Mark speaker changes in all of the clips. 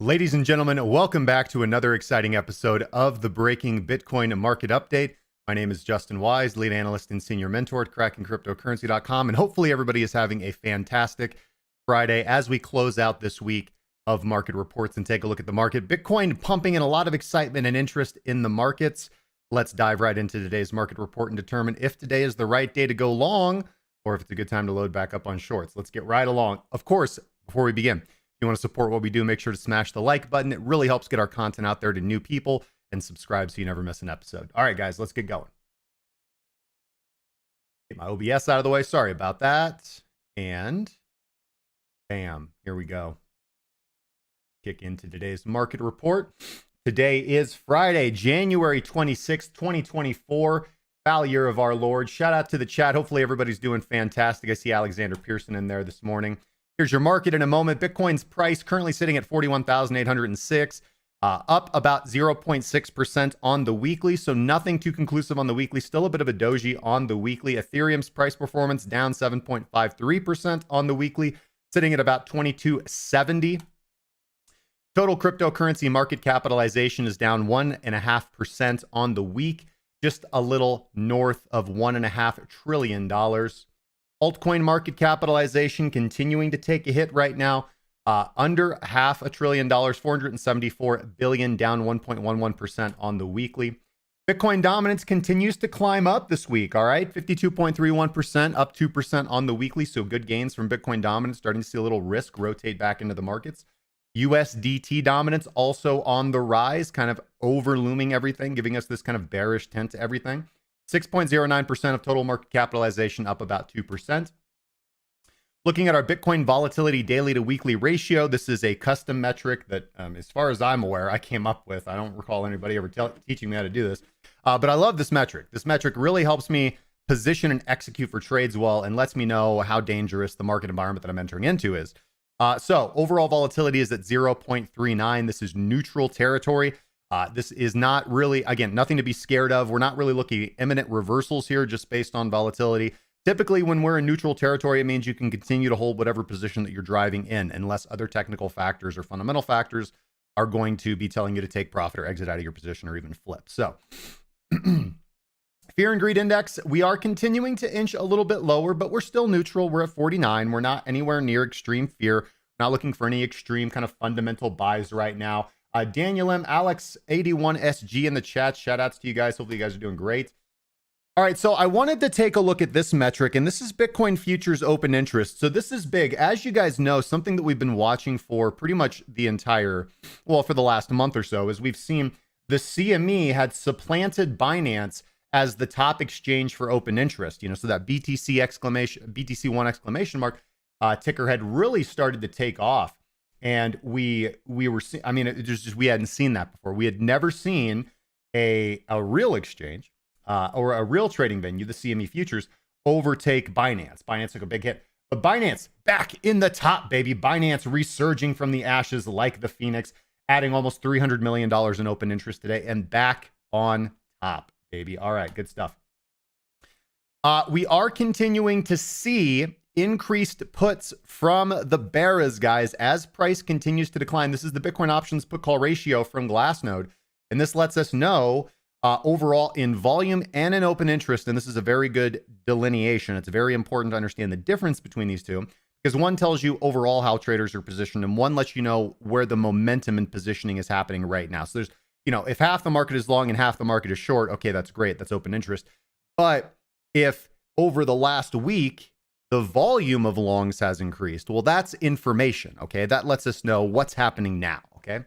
Speaker 1: Ladies and gentlemen, welcome back to another exciting episode of the Breaking Bitcoin Market Update. My name is Justin Wise, lead analyst and senior mentor at CrackingCryptocurrency.com, and hopefully everybody is having a fantastic Friday as we close out this week of market reports and take a look at the market. Bitcoin pumping in a lot of excitement and interest in the markets. Let's dive right into today's market report and determine if today is the right day to go long or if it's a good time to load back up on shorts. Let's get right along. Of course, before we begin, if you want to support what we do, make sure to smash the like button. It really helps get our content out there to new people, and subscribe so you never miss an episode. All right, guys, let's get going. Get my OBS out of the way. Sorry about that. And bam, here we go. Kick into today's market report. Today is Friday, January 26th, 2024. Foul year of our Lord. Shout out to the chat. Hopefully everybody's doing fantastic. I see Alexander Pearson in there this morning. Here's your market in a moment. Bitcoin's price currently sitting at 41,806, up about 0.6% on the weekly. So nothing too conclusive on the weekly. Still a bit of a doji on the weekly. Ethereum's price performance down 7.53% on the weekly, sitting at about 2270. Total cryptocurrency market capitalization is down 1.5% on the week, just a little north of $1.5 trillion. Altcoin market capitalization continuing to take a hit right now, under $500 billion, $474 billion, down 1.11% on the weekly. Bitcoin dominance continues to climb up this week, all right? 52.31%, up 2% on the weekly, so good gains from Bitcoin dominance, starting to see a little risk rotate back into the markets. USDT dominance also on the rise, kind of overlooming everything, giving us this kind of bearish tint to everything. 6.09% of total market capitalization, up about 2%. Looking at our Bitcoin volatility daily to weekly ratio, this is a custom metric that, as far as I'm aware, I came up with. I don't recall anybody ever teaching me how to do this, but I love this metric. This metric really helps me position and execute for trades well and lets me know how dangerous the market environment that I'm entering into is. So overall volatility is at 0.39. This is neutral territory. This is not really, again, nothing to be scared of. We're not really looking at imminent reversals here just based on volatility. Typically, when we're in neutral territory, it means you can continue to hold whatever position that you're driving in, unless other technical factors or fundamental factors are going to be telling you to take profit or exit out of your position or even flip. So fear and greed index, we are continuing to inch a little bit lower, but we're still neutral. We're at 49. We're not anywhere near extreme fear. We're not looking for any extreme kind of fundamental buys right now. Daniel M, Alex 81SG in the chat. Shout outs to you guys. Hopefully you guys are doing great. All right, so I wanted to take a look at this metric, and this is Bitcoin futures open interest. So this is big. As you guys know, something that we've been watching for pretty much the entire, well, for the last month or so, is we've seen the CME had supplanted Binance as the top exchange for open interest. You know, so that BTC1 exclamation mark ticker had really started to take off. And we were, I mean, it just, we hadn't seen that before. We had never seen a real exchange or a real trading venue, the CME futures, overtake Binance. Binance took a big hit, but Binance back in the top, baby. Binance resurging from the ashes like the Phoenix, adding almost $300 million in open interest today and back on top, baby. All right, good stuff. We are continuing to see increased puts from the bears, guys, as price continues to decline. This is the Bitcoin options put call ratio from Glassnode, and this lets us know overall in volume and in open interest, and this is a very good delineation. It's very important to understand the difference between these two, because one tells you overall how traders are positioned, and one lets you know where the momentum and positioning is happening right now. So there's, you know, if half the market is long and half the market is short, okay, that's great. That's open interest. But if over the last week, the volume of longs has increased, well, that's information, okay? That lets us know what's happening now, okay?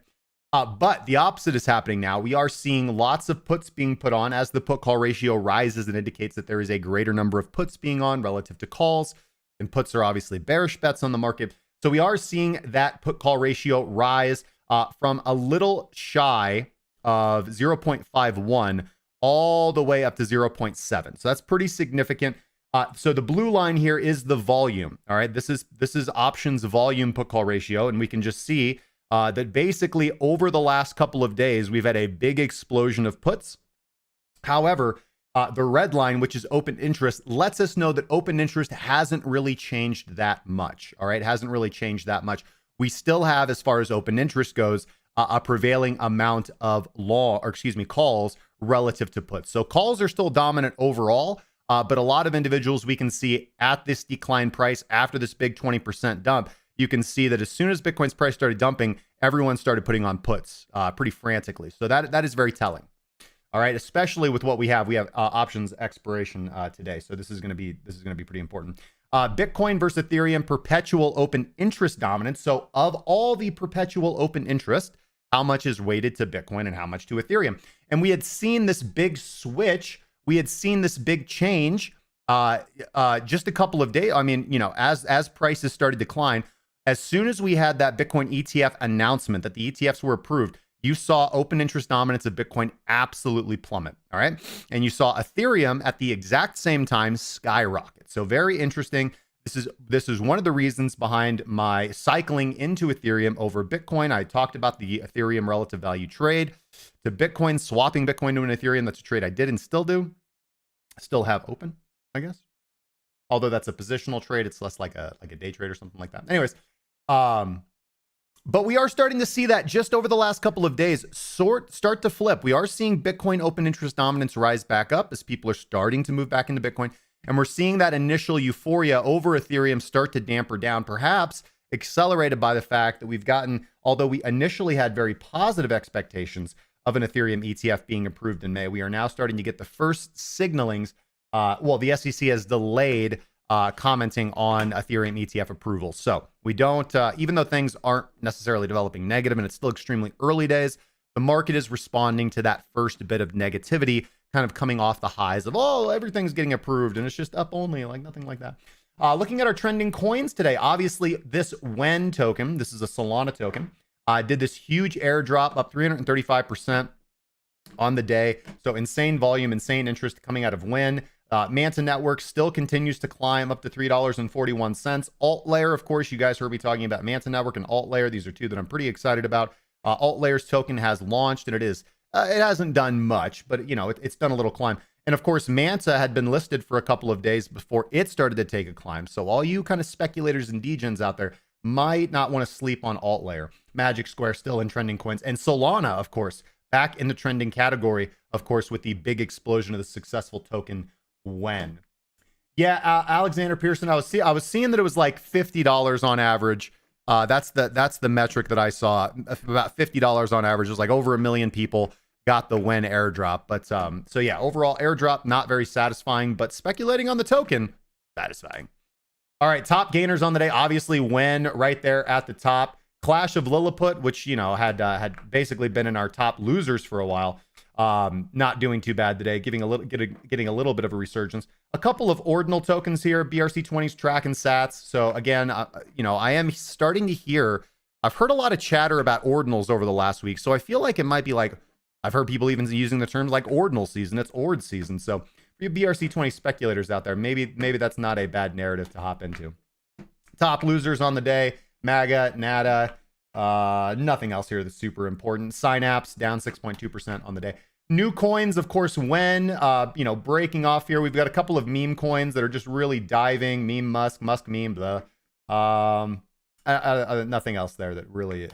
Speaker 1: But the opposite is happening now. We are seeing lots of puts being put on as the put call ratio rises. It indicates that there is a greater number of puts being on relative to calls, and puts are obviously bearish bets on the market. So we are seeing that put call ratio rise from a little shy of 0.51 all the way up to 0.7. So that's pretty significant. So the blue line here is the volume. All right, this is options volume put call ratio, and we can just see that basically over the last couple of days we've had a big explosion of puts. However, the red line, which is open interest, lets us know that open interest hasn't really changed that much. All right, hasn't really changed that much. we still have, as far as open interest goes, a prevailing amount of calls relative to puts. So calls are still dominant overall, but a lot of individuals we can see at this decline price after this big 20% dump, you can see that as soon as Bitcoin's price started dumping, everyone started putting on puts pretty frantically. So that is very telling. All right, especially with what we have options expiration today. So this is going to be pretty important. Bitcoin versus Ethereum perpetual open interest dominance. So of all the perpetual open interest, how much is weighted to Bitcoin and how much to Ethereum? And we had seen this big switch. We had seen this big change just a couple of days. I mean, as prices started to decline, as soon as we had that Bitcoin ETF announcement that the ETFs were approved, you saw open interest dominance of Bitcoin absolutely plummet. All right. And you saw Ethereum at the exact same time skyrocket. So very interesting. This is one of the reasons behind my cycling into Ethereum over Bitcoin. I talked about the Ethereum relative value trade to Bitcoin, swapping Bitcoin to an Ethereum. That's a trade I did and still do. Still have open, I guess. Although that's a positional trade, it's less like a day trade or something like that. Anyways, but we are starting to see that just over the last couple of days start to flip. We are seeing Bitcoin open interest dominance rise back up as people are starting to move back into Bitcoin. And we're seeing that initial euphoria over Ethereum start to damper down, perhaps accelerated by the fact that we've gotten, although we initially had very positive expectations of an Ethereum ETF being approved in May, we are now starting to get the first signalings. The SEC has delayed commenting on Ethereum ETF approval. So we don't, even though things aren't necessarily developing negative and it's still extremely early days, the market is responding to that first bit of negativity, kind of coming off the highs of, everything's getting approved and it's just up only, like nothing like that. Looking at our trending coins today, obviously this WEN token, this is a Solana token, did this huge airdrop up 335% on the day. So insane volume, insane interest coming out of WEN. Manta Network still continues to climb up to $3.41. AltLayer, of course, you guys heard me talking about Manta Network and AltLayer. These are two that I'm pretty excited about. AltLayer's token has launched and it hasn't done much, but it's done a little climb. And of course, Manta had been listed for a couple of days before it started to take a climb. So all you kind of speculators and degens out there might not want to sleep on AltLayer. Magic Square still in trending coins. And Solana, of course, back in the trending category, of course, with the big explosion of the successful token WEN. Yeah, Alexander Pearson, I was seeing that it was like $50 on average. That's the metric that I saw. About $50 on average. It was like over 1 million people got the WEN airdrop. But so yeah, overall airdrop not very satisfying, but speculating on the token, satisfying. All right, top gainers on the day, obviously WEN right there at the top. Clash of Lilliput, which had basically been in our top losers for a while. Not doing too bad today, getting a little bit of a resurgence. A couple of ordinal tokens here, BRC20's track and sats. So again, I am starting to hear, I've heard a lot of chatter about ordinals over the last week. So I feel like it might be like, I've heard people even using the terms like ordinal season. It's ord season. So for you BRC20 speculators out there, maybe that's not a bad narrative to hop into. Top losers on the day, MAGA, NADA, nothing else here that's super important. Synapse down 6.2% on the day. New coins, of course, WEN, breaking off here. We've got a couple of meme coins that are just really diving. Meme Musk meme, blah. Nothing else there that really is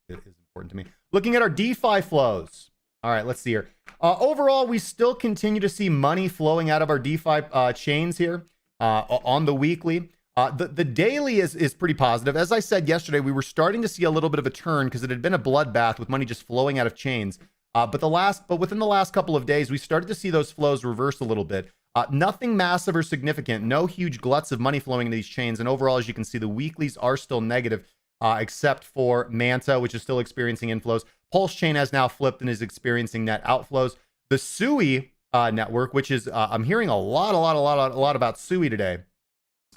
Speaker 1: important to me. Looking at our DeFi flows. All right, let's see here. Overall, we still continue to see money flowing out of our DeFi chains here on the weekly. The daily is pretty positive. As I said yesterday, we were starting to see a little bit of a turn because it had been a bloodbath with money just flowing out of chains. But within the last couple of days, we started to see those flows reverse a little bit. Nothing massive or significant, no huge gluts of money flowing into these chains. And overall, as you can see, the weeklies are still negative, except for Manta, which is still experiencing inflows. Pulse Chain has now flipped and is experiencing net outflows. The Sui network, which is I'm hearing a lot about Sui today.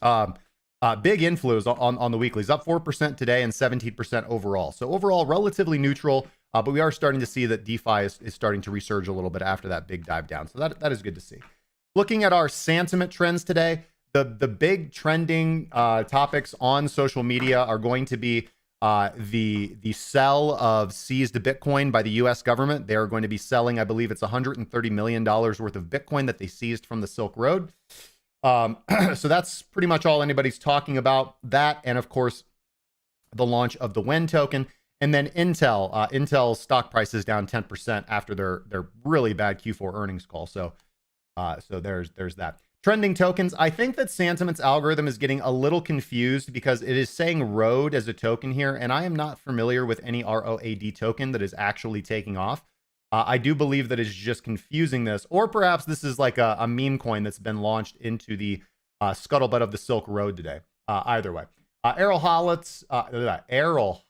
Speaker 1: Big inflows on the weeklies, up 4% today and 17% overall. So overall, relatively neutral, but we are starting to see that DeFi is starting to resurge a little bit after that big dive down. So that is good to see. Looking at our sentiment trends today, the big trending topics on social media are going to be the sell of seized Bitcoin by the U.S. government. They are going to be selling, I believe it's $130 million worth of Bitcoin that they seized from the Silk Road. So that's pretty much all anybody's talking about. That, and of course, the launch of the WEN token. And then Intel's stock price is down 10% after their really bad Q4 earnings call. So there's that. Trending tokens. I think that Santiment's algorithm is getting a little confused because it is saying ROAD as a token here, and I am not familiar with any ROAD token that is actually taking off. I do believe that it's just confusing this, or perhaps this is like a meme coin that's been launched into the scuttlebutt of the Silk Road today. Either way. Errol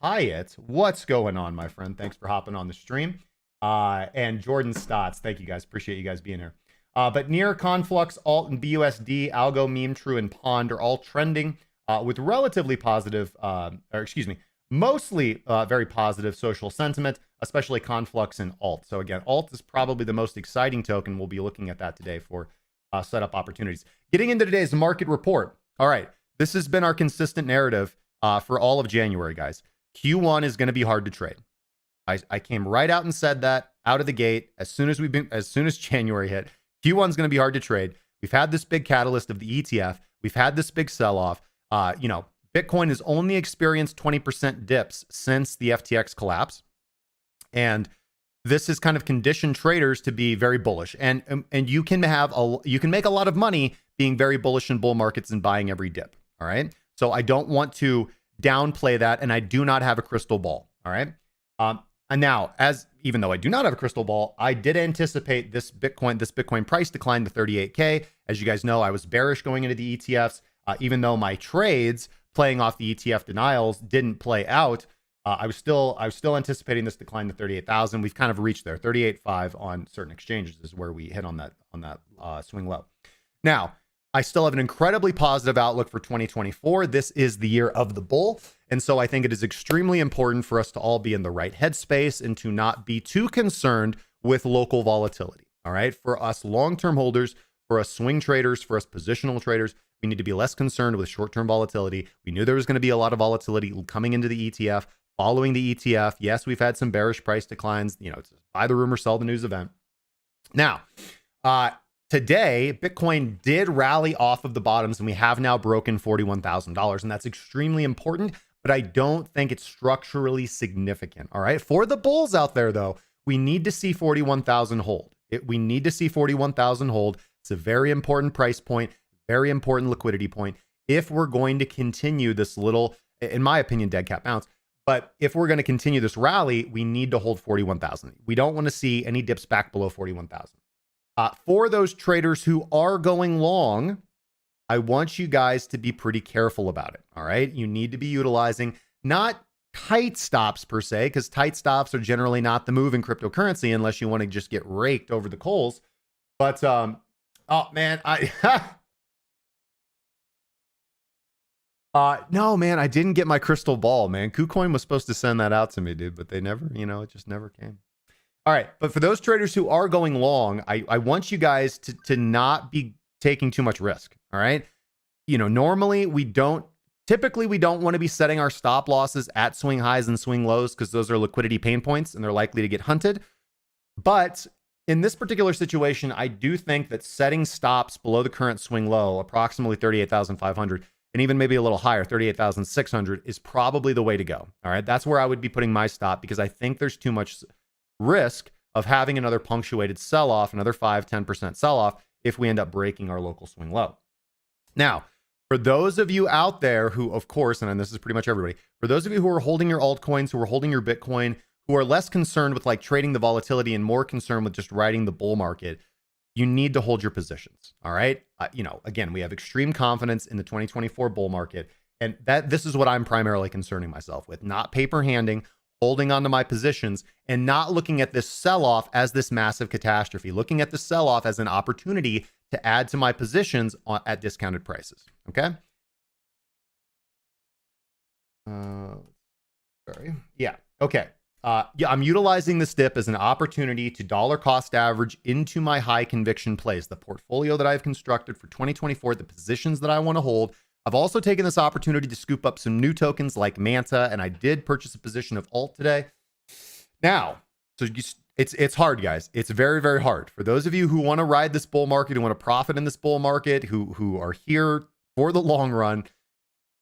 Speaker 1: Hyatt, what's going on, my friend? Thanks for hopping on the stream. And Jordan Stotts, thank you guys. Appreciate you guys being here. But Near, Conflux, Alt, and BUSD, Algo, Meme, True, and Pond are all trending with relatively positive, mostly very positive social sentiment, especially Conflux and Alt. So again, Alt is probably the most exciting token. We'll be looking at that today for setup opportunities. Getting into today's market report. All right, this has been our consistent narrative for all of January, guys. Q1 is going to be hard to trade. I came right out and said that out of the gate as soon as January hit. Q1 is going to be hard to trade. We've had this big catalyst of the ETF. We've had this big sell-off. Bitcoin has only experienced 20% dips since the FTX collapse. And this has kind of conditioned traders to be very bullish. And you can make a lot of money being very bullish in bull markets and buying every dip. All right. So I don't want to downplay that. And I do not have a crystal ball. All right. And now, even though I do not have a crystal ball, I did anticipate this Bitcoin price decline to 38K. As you guys know, I was bearish going into the ETFs, even though my trades playing off the ETF denials didn't play out. I was still anticipating this decline to 38,000. We've kind of reached there. 38.5 on certain exchanges is where we hit on that swing low. Now, I still have an incredibly positive outlook for 2024. This is the year of the bull. And so I think it is extremely important for us to all be in the right headspace and to not be too concerned with local volatility. All right. For us long-term holders, for us swing traders, for us positional traders, we need to be less concerned with short-term volatility. We knew there was going to be a lot of volatility coming into the ETF, following the ETF. Yes, we've had some bearish price declines, it's buy the rumor, sell the news event. Now, today, Bitcoin did rally off of the bottoms, and we have now broken $41,000, and that's extremely important, but I don't think it's structurally significant. All right. For the bulls out there, though, we need to see 41,000 hold. We need to see 41,000 hold. It's a very important price point, very important liquidity point. If we're going to continue this little, in my opinion, dead cat bounce, but if we're going to continue this rally, we need to hold 41,000. We don't want to see any dips back below 41,000. For those traders who are going long, I want you guys to be pretty careful about it. All right. You need to be utilizing not tight stops per se, because tight stops are generally not the move in cryptocurrency unless you want to just get raked over the coals. But, oh man, no, man, I didn't get my crystal ball, man. KuCoin was supposed to send that out to me, dude, but they never, it just never came. All right. But for those traders who are going long, I want you guys to not be taking too much risk. All right. Normally typically we don't want to be setting our stop losses at swing highs and swing lows because those are liquidity pain points and they're likely to get hunted. But in this particular situation, I do think that setting stops below the current swing low, approximately 38,500, and even maybe a little higher, 38,600, is probably the way to go. All right. That's where I would be putting my stop because I think there's too much risk of having another punctuated sell-off, another 5-10% sell-off if we end up breaking our local swing low. Now, for those of you out there who, of course, and this is pretty much everybody, for those of you who are holding your altcoins, who are holding your Bitcoin, who are less concerned with like trading the volatility and more concerned with just riding the bull market, you need to hold your positions. All right. Again, we have extreme confidence in the 2024 bull market. And this is what I'm primarily concerning myself with, not paper handing, holding onto my positions and not looking at this sell-off as this massive catastrophe, looking at the sell-off as an opportunity to add to my positions at discounted prices. Okay. Sorry. Yeah. Okay. I'm utilizing this dip as an opportunity to dollar cost average into my high conviction plays, the portfolio that I've constructed for 2024, the positions that I want to hold. I've also taken this opportunity to scoop up some new tokens like Manta, and I did purchase a position of Alt today. Now, so it's hard, guys. It's very, very hard. For those of you who want to ride this bull market, who want to profit in this bull market, who are here for the long run,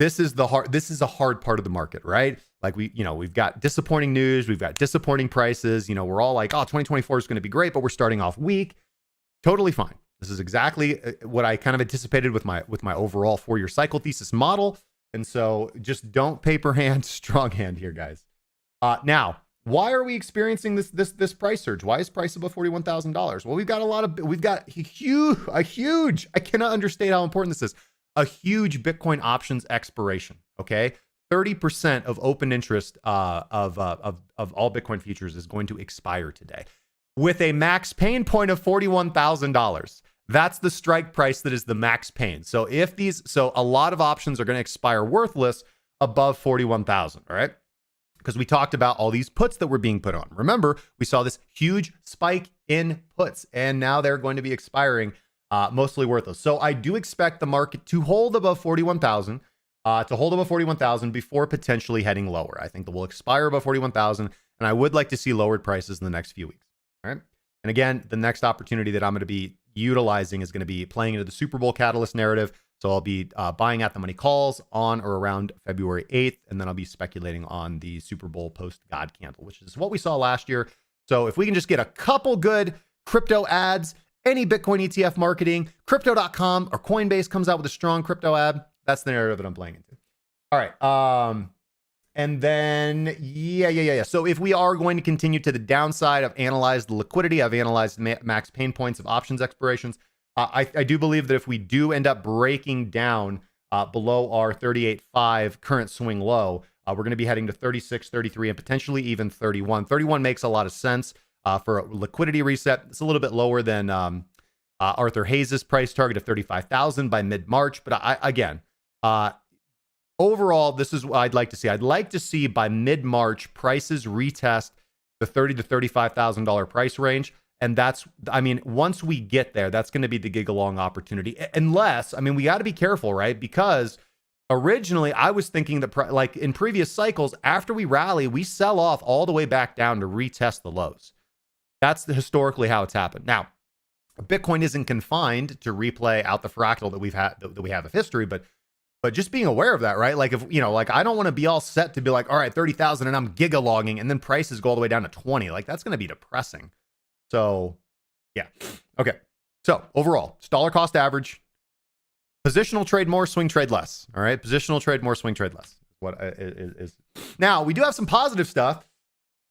Speaker 1: this is a hard part of the market, right? Like we've got disappointing news, we've got disappointing prices. We're all like, oh, 2024 is going to be great, but we're starting off weak. Totally fine. This is exactly what I kind of anticipated with my overall 4-year cycle thesis model. And so just don't paper hand, strong hand here, guys. Now, why are we experiencing this price surge? Why is price above $41,000? Well, we've got a huge, I cannot understate how important this is, a huge Bitcoin options expiration. Okay. 30% of open interest of all Bitcoin futures is going to expire today with a max pain point of $41,000. That's the strike price that is the max pain. So a lot of options are going to expire worthless above 41,000. All right. Because we talked about all these puts that were being put on. Remember, we saw this huge spike in puts, and now they're going to be expiring mostly worthless. So I do expect the market to hold above 41,000, before potentially heading lower. I think that will expire above 41,000, and I would like to see lowered prices in the next few weeks. All right. And again, the next opportunity that I'm going to be utilizing is going to be playing into the Super Bowl catalyst narrative. So I'll be buying at the money calls on or around February 8th, and then I'll be speculating on the Super Bowl post-God candle, which is what we saw last year. So if we can just get a couple good crypto ads, any Bitcoin ETF marketing, crypto.com or Coinbase comes out with a strong crypto ad, that's the narrative that I'm playing into. All right. And then, yeah. So if we are going to continue to the downside, I've analyzed the liquidity. I've analyzed max pain points of options expirations. I do believe that if we do end up breaking down below our 38.5 current swing low, we're going to be heading to 36, 33, and potentially even 31. 31 makes a lot of sense for a liquidity reset. It's a little bit lower than Arthur Hayes' price target of 35,000 by mid-March. But overall, this is what I'd like to see. I'd like to see by mid-March prices retest the $30,000 to $35,000 price range. And once we get there, that's going to be the gig-along opportunity. Unless, we got to be careful, right? Because originally I was thinking that like in previous cycles, after we rally, we sell off all the way back down to retest the lows. That's historically how it's happened. Now, Bitcoin isn't confined to replay out the fractal that we have of history, but just being aware of that, right? Like if, I don't want to be all set to be like, all right, 30,000 and I'm gigalogging and then prices go all the way down to 20. Like that's going to be depressing. So, yeah. Okay. So overall, dollar cost average, positional trade more, swing trade less. All right. Positional trade more, swing trade less. What is now we do have some positive stuff.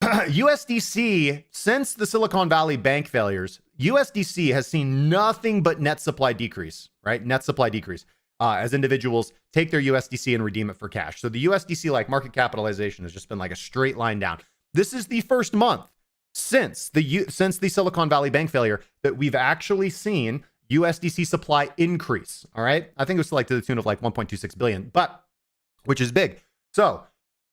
Speaker 1: USDC, since the Silicon Valley bank failures, USDC has seen nothing but net supply decrease, right? Net supply decrease as individuals take their USDC and redeem it for cash. So the USDC market capitalization has just been like a straight line down. This is the first month since the Silicon Valley bank failure that we've actually seen USDC supply increase. All right. I think it was to the tune of 1.26 billion, but which is big. So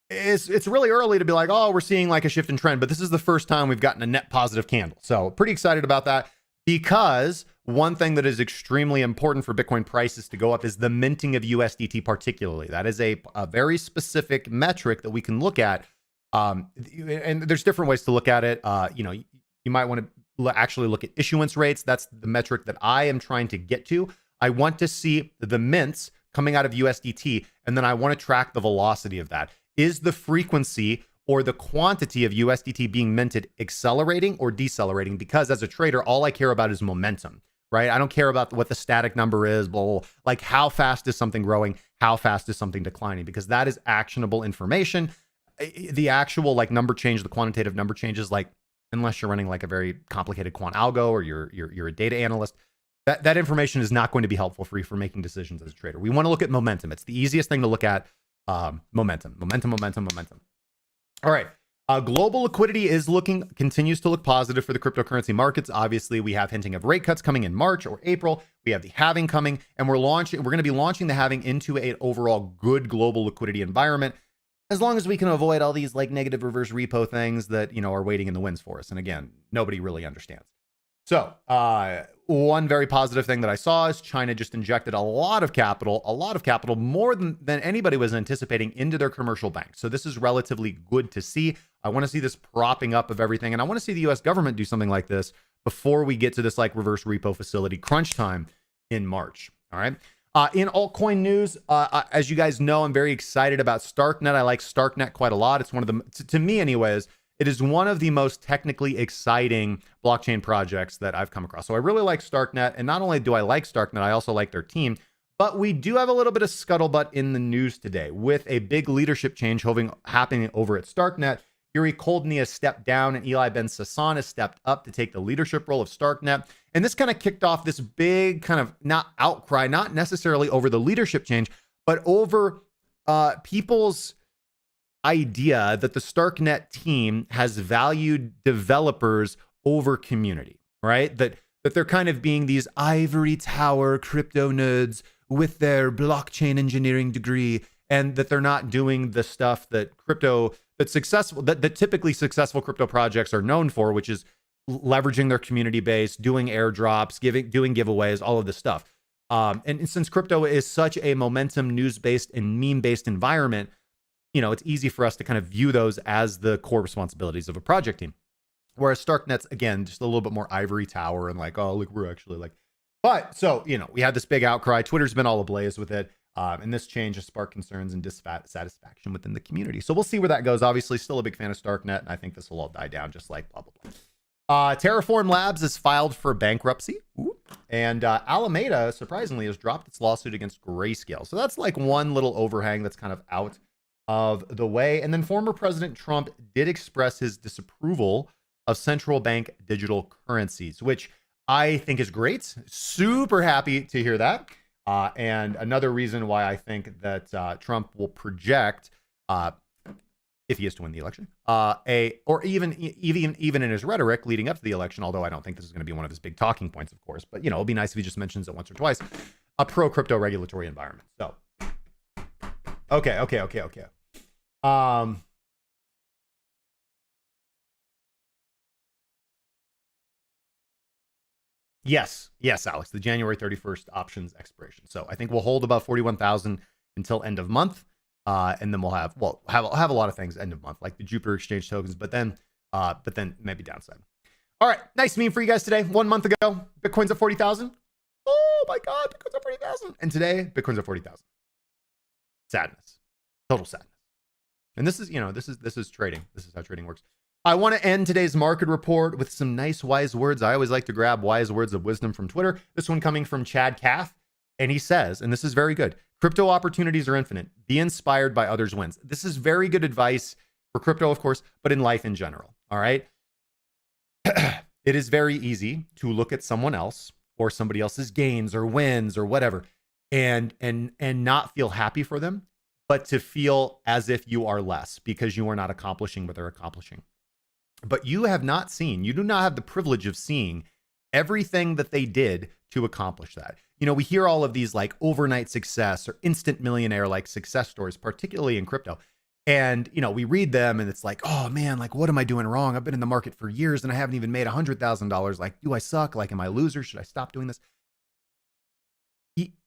Speaker 1: it's really early to be like, oh, we're seeing a shift in trend, but this is the first time we've gotten a net positive candle. So pretty excited about that, because one thing that is extremely important for Bitcoin prices to go up is the minting of USDT particularly. That is a very specific metric that we can look at. And there's different ways to look at it. You might want to actually look at issuance rates. That's the metric that I am trying to get to. I want to see the mints coming out of USDT, and then I want to track the velocity of that. Is the frequency or the quantity of USDT being minted accelerating or decelerating? Because as a trader, all I care about is momentum, right? I don't care about what the static number is, blah. Like how fast is something growing? How fast is something declining? Because that is actionable information. The actual number change, the quantitative number changes, unless you're running a very complicated quant algo or you're a data analyst, that information is not going to be helpful for you for making decisions as a trader. We want to look at momentum. It's the easiest thing to look at. Momentum. All right. Global liquidity continues to look positive for the cryptocurrency markets. Obviously, we have hinting of rate cuts coming in March or April. We have the halving coming, and we're going to be launching the halving into an overall good global liquidity environment, as long as we can avoid all these negative reverse repo things that, are waiting in the winds for us. And again, nobody really understands. So one very positive thing that I saw is China just injected a lot of capital, more than anybody was anticipating into their commercial banks. So this is relatively good to see. I want to see this propping up of everything. And I want to see the US government do something like this before we get to this reverse repo facility crunch time in March. All right. In altcoin news, as you guys know, I'm very excited about STARKNET. I like STARKNET quite a lot. It's one of the, to me anyways, it is one of the most technically exciting blockchain projects that I've come across. So I really like STARKNET. And not only do I like STARKNET, I also like their team. But we do have a little bit of scuttlebutt in the news today with a big leadership change happening over at STARKNET. Yuri Koldny has stepped down and Eli Ben Sasson has stepped up to take the leadership role of STARKNET. And this kind of kicked off this big kind of not outcry, not necessarily over the leadership change, but over people's idea that the STARKNET team has valued developers over community, right? That they're kind of being these ivory tower crypto nerds with their blockchain engineering degree, and that they're not doing the stuff that that typically successful crypto projects are known for, which is leveraging their community base, doing airdrops, doing giveaways, all of this stuff. And since crypto is such a momentum, news-based and meme-based environment, it's easy for us to kind of view those as the core responsibilities of a project team. Whereas STARKNET's, again, just a little bit more ivory tower and like, oh, look, we're actually like, but so, we had this big outcry. Twitter's been all ablaze with it. And this change has sparked concerns and dissatisfaction within the community. So we'll see where that goes. Obviously, still a big fan of STARKNET, and I think this will all die down just like blah, blah, blah. Terraform Labs is filed for bankruptcy. Ooh. And Alameda, surprisingly, has dropped its lawsuit against Grayscale. So that's like one little overhang that's kind of out of the way. And then former President Trump did express his disapproval of central bank digital currencies, which I think is great. Super happy to hear that. And another reason why I think that Trump will project, if he is to win the election, or even in his rhetoric leading up to the election, although I don't think this is going to be one of his big talking points, of course, but it'll be nice if he just mentions it once or twice, a pro crypto regulatory environment. So, okay. Yes, Alex, the January 31st options expiration. So I think we'll hold about 41,000 until end of month. And then we'll have a lot of things end of month, like the Jupiter Exchange tokens, but then maybe downside. All right, nice meme for you guys today. 1 month ago, Bitcoin's at 40,000. Oh my God, Bitcoin's at 40,000. And today, Bitcoin's at 40,000. Sadness, total sadness. And this is trading. This is how trading works. I want to end today's market report with some nice wise words. I always like to grab wise words of wisdom from Twitter. This one coming from Chad Caff. And he says, and this is very good, crypto opportunities are infinite. Be inspired by others' wins. This is very good advice for crypto, of course, but in life in general. All right. It is very easy to look at someone else or somebody else's gains or wins or whatever and not feel happy for them, but to feel as if you are less because you are not accomplishing what they're accomplishing. But you do not have the privilege of seeing everything that they did to accomplish that. We hear all of these like overnight success or instant millionaire like success stories, particularly in crypto. And, we read them and it's like, oh man, like, what am I doing wrong? I've been in the market for years and I haven't even made $100,000. Like, do I suck? Like, am I a loser? Should I stop doing this?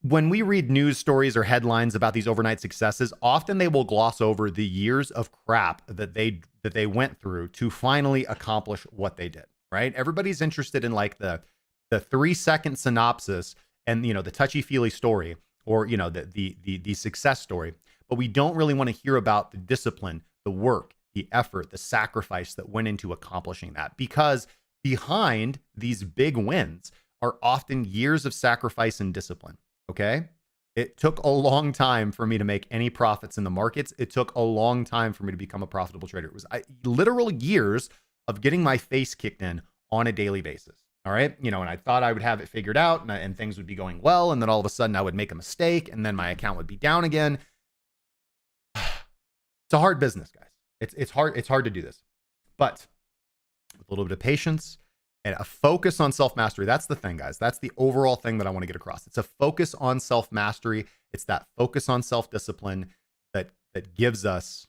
Speaker 1: When we read news stories or headlines about these overnight successes, often they will gloss over the years of crap that they went through to finally accomplish what they did, right? Everybody's interested in like the 3-second synopsis and, the touchy-feely story or, the success story, but we don't really want to hear about the discipline, the work, the effort, the sacrifice that went into accomplishing that, because behind these big wins are often years of sacrifice and discipline. Okay. It took a long time for me to make any profits in the markets. It took a long time for me to become a profitable trader. It was literal years of getting my face kicked in on a daily basis. All right. And I thought I would have it figured out and things would be going well. And then all of a sudden I would make a mistake and then my account would be down again. It's a hard business, guys. It's hard. It's hard to do this, but with a little bit of patience and a focus on self-mastery. That's the thing, guys. That's the overall thing that I want to get across. It's a focus on self-mastery. It's that focus on self-discipline that gives us.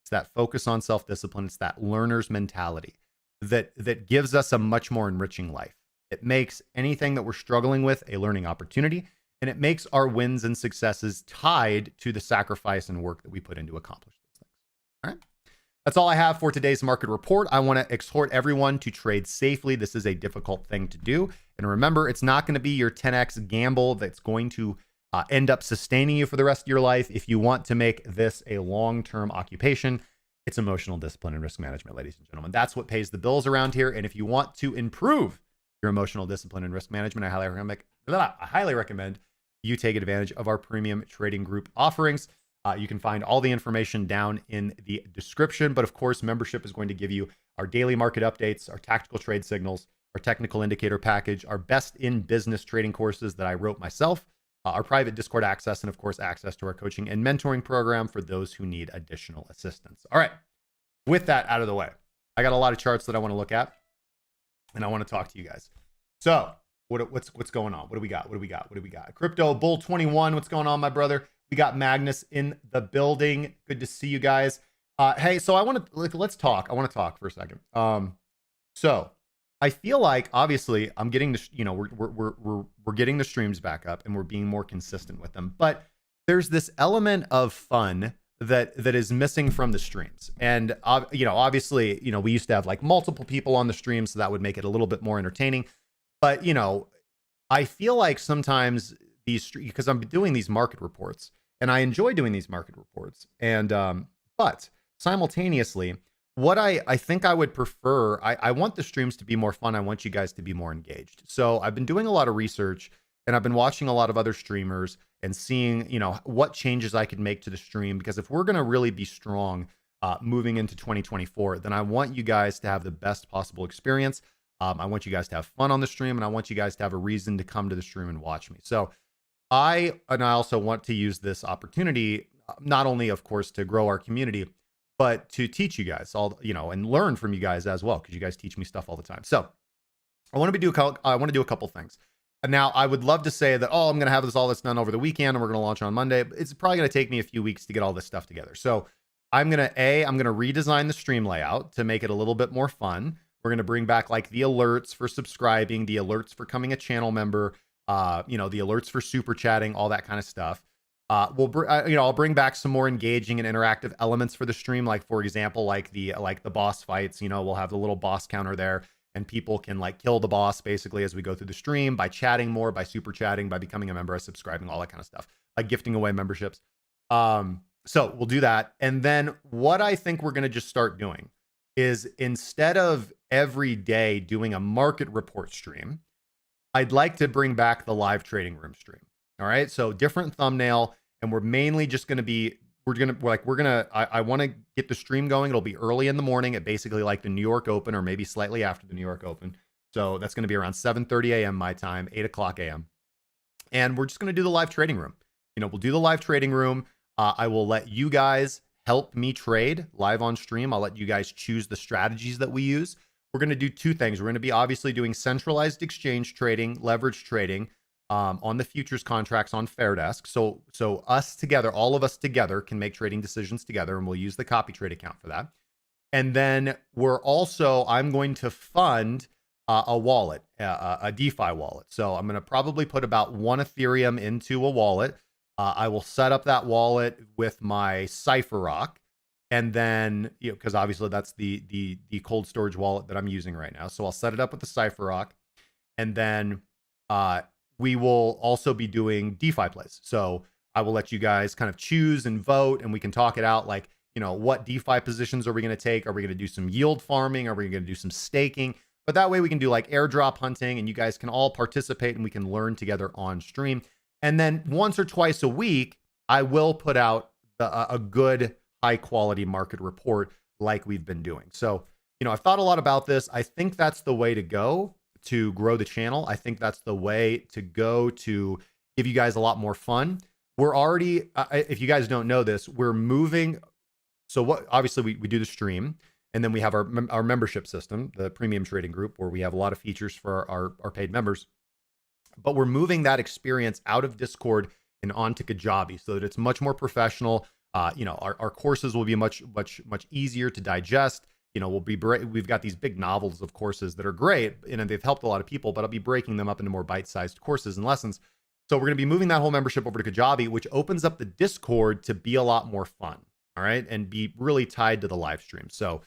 Speaker 1: It's that focus on self-discipline. It's that learner's mentality that gives us a much more enriching life. It makes anything that we're struggling with a learning opportunity, and it makes our wins and successes tied to the sacrifice and work that we put into accomplish those things. All right. That's all I have for today's market report. I want to exhort everyone to trade safely. This is a difficult thing to do. And remember, it's not going to be your 10x gamble that's going to end up sustaining you for the rest of your life. If you want to make this a long-term occupation, it's emotional discipline and risk management, ladies and gentlemen. That's what pays the bills around here. And if you want to improve your emotional discipline and risk management, I highly recommend you take advantage of our premium trading group offerings. You can find all the information down in the description. But of course, membership is going to give you our daily market updates, our tactical trade signals, our technical indicator package, our best in business trading courses that I wrote myself, our private Discord access, and of course, access to our coaching and mentoring program for those who need additional assistance. All right. With that out of the way, I got a lot of charts that I want to look at, and I want to talk to you guys. So what's going on? What do we got? Crypto Bull 21. What's going on, my brother? We got Magnus in the building. Good to see you guys. Hey, so I want to let's talk. I want to talk for a second. So I feel like obviously I'm getting the, we're getting the streams back up and we're being more consistent with them. But there's this element of fun that is missing from the streams. And obviously, we used to have like multiple people on the stream, so that would make it a little bit more entertaining. But I feel like sometimes because I'm doing these market reports and I enjoy doing these market reports. And but simultaneously, what I think I would prefer, I want the streams to be more fun. I want you guys to be more engaged. So I've been doing a lot of research and I've been watching a lot of other streamers and seeing, what changes I could make to the stream. Because if we're going to really be strong moving into 2024, then I want you guys to have the best possible experience. I want you guys to have fun on the stream, and I want you guys to have a reason to come to the stream and watch me. So I also want to use this opportunity, not only, of course, to grow our community, but to teach you guys all, and learn from you guys as well, because you guys teach me stuff all the time. So I want to do a couple things. And now I would love to say that, I'm going to have all this done over the weekend and we're going to launch on Monday. But it's probably going to take me a few weeks to get all this stuff together. So I'm going to redesign the stream layout to make it a little bit more fun. We're going to bring back like the alerts for subscribing, the alerts for becoming a channel member, the alerts for super chatting, all that kind of stuff. I'll bring back some more engaging and interactive elements for the stream. Like, for example, like the boss fights, we'll have the little boss counter there and people can like kill the boss basically as we go through the stream by chatting more, by super chatting, by becoming a member, by subscribing, all that kind of stuff, like gifting away memberships. So we'll do that. And then what I think we're going to just start doing is, instead of every day doing a market report stream, I'd like to bring back the live trading room stream. All right. So different thumbnail. And we're mainly just going to be, I want to get the stream going. It'll be early in the morning at basically like the New York Open, or maybe slightly after the New York Open. So that's going to be around 7:30 a.m. my time, 8 o'clock a.m. And we're just going to do the live trading room. We'll do the live trading room. I will let you guys help me trade live on stream. I'll let you guys choose the strategies that we use. We're going to do two things. We're going to be obviously doing centralized exchange trading, leverage trading on the futures contracts on Fairdesk. So us together, all of us together, can make trading decisions together, and we'll use the copy trade account for that. And then I'm going to fund a wallet, a DeFi wallet. So I'm going to probably put about 1 Ethereum into a wallet. I will set up that wallet with my Cypher Rock. And then, because obviously that's the cold storage wallet that I'm using right now. So I'll set it up with the Cypher Rock. And then we will also be doing DeFi plays. So I will let you guys kind of choose and vote, and we can talk it out, like, what DeFi positions are we going to take? Are we going to do some yield farming? Are we going to do some staking? But that way we can do like airdrop hunting, and you guys can all participate and we can learn together on stream. And then once or twice a week, I will put out a good high quality market report like we've been doing. So, I've thought a lot about this. I think that's the way to go to grow the channel. I think that's the way to go to give you guys a lot more fun. We're already, if you guys don't know this, we're moving. So obviously we do the stream, and then we have our membership system, the premium trading group, where we have a lot of features for our paid members. But we're moving that experience out of Discord and onto Kajabi so that it's much more professional. Our courses will be much easier to digest. We've got these big novels of courses that are great, and they've helped a lot of people, but I'll be breaking them up into more bite-sized courses and lessons. So we're going to be moving that whole membership over to Kajabi, which opens up the Discord to be a lot more fun. All right. And be really tied to the live stream. So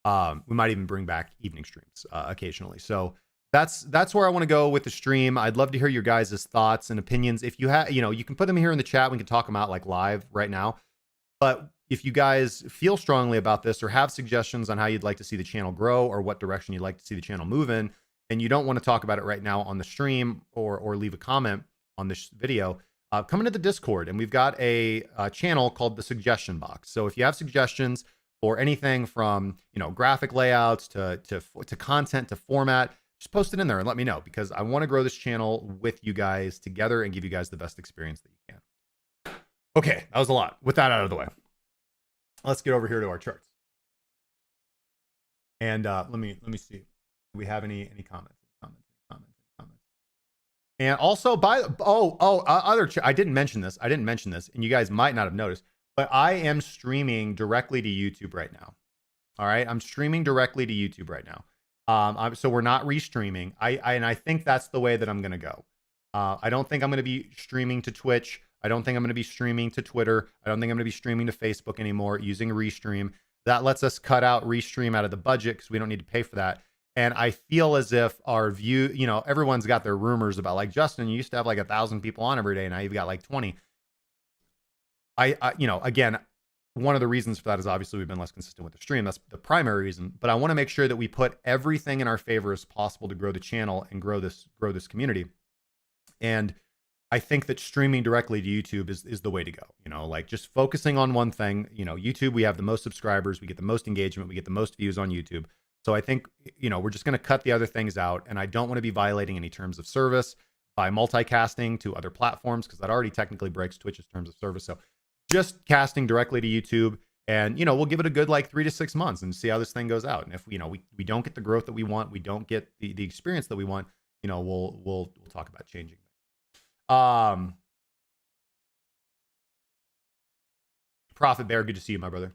Speaker 1: we might even bring back evening streams occasionally. So that's where I want to go with the stream. I'd love to hear your guys' thoughts and opinions. If you have, you can put them here in the chat. We can talk them out like live right now. But if you guys feel strongly about this or have suggestions on how you'd like to see the channel grow or what direction you'd like to see the channel move in, and you don't want to talk about it right now on the stream or leave a comment on this video, come into the Discord, and we've got a channel called the Suggestion Box. So if you have suggestions for anything from graphic layouts to content to format, just post it in there and let me know, because I want to grow this channel with you guys together and give you guys the best experience that you can. Okay, that was a lot. With that out of the way, let's get over here to our charts. And let me see. Do we have any comments? And also I didn't mention this. And you guys might not have noticed, but I am streaming directly to YouTube right now. All right, I'm streaming directly to YouTube right now. So we're not restreaming. And I think that's the way that I'm going to go. I don't think I'm going to be streaming to Twitch. I don't think I'm going to be streaming to Twitter. I don't think I'm going to be streaming to Facebook anymore using Restream. That lets us cut out Restream out of the budget because we don't need to pay for that. And I feel as if our view, everyone's got their rumors about, like, Justin, you used to have like 1,000 people on every day. Now you've got like 20. Again, one of the reasons for that is obviously we've been less consistent with the stream. That's the primary reason. But I want to make sure that we put everything in our favor as possible to grow the channel and grow this community. And I think that streaming directly to YouTube is the way to go. Like just focusing on one thing. YouTube, we have the most subscribers, we get the most engagement, we get the most views on YouTube. So I think, we're just going to cut the other things out, and I don't want to be violating any terms of service by multicasting to other platforms, because that already technically breaks Twitch's terms of service. So just casting directly to YouTube, and we'll give it a good like 3 to 6 months and see how this thing goes out. And if we don't get the growth that we want, we don't get the experience that we want, we'll talk about changing. Prophet Bear, good to see you, my brother.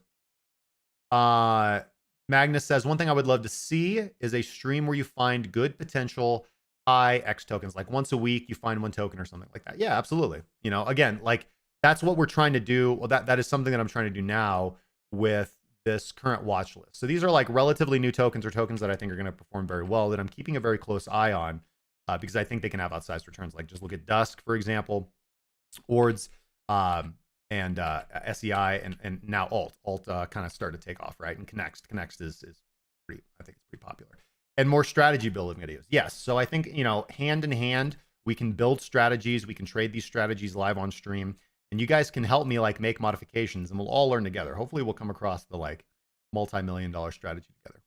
Speaker 1: Magnus says, one thing I would love to see is a stream where you find good potential high X tokens, like once a week you find one token or something like that. Yeah, absolutely. Again, like that's what we're trying to do. Well, that is something that I'm trying to do now with this current watch list. So these are like relatively new tokens, or tokens that I think are going to perform very well, that I'm keeping a very close eye on, because I think they can have outsized returns. Like just look at Dusk, for example, Ords, and SEI, and now Alt kind of started to take off, right? And Connect is pretty, I think it's pretty popular. And more strategy building videos. Yes. So I think, hand in hand, we can build strategies. We can trade these strategies live on stream, and you guys can help me like make modifications, and we'll all learn together. Hopefully we'll come across the like multi-million-dollar strategy together.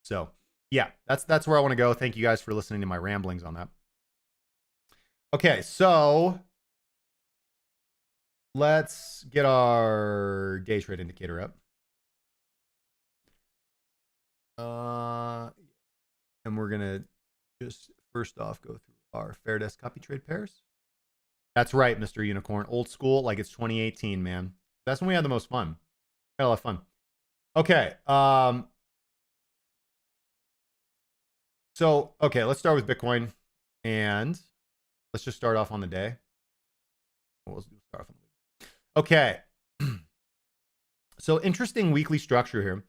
Speaker 1: So yeah, that's where I want to go. Thank you guys for listening to my ramblings on that. Okay. So let's get our day trade indicator up. And we're going to just first off go through our Fairdesk copy trade pairs. That's right, Mr. Unicorn. Old school, like it's 2018, man. That's when we had the most fun. Had a lot of fun. Okay. Okay, let's start with Bitcoin, and let's just start off on the day. We'll start off on the week. Okay. So interesting weekly structure here,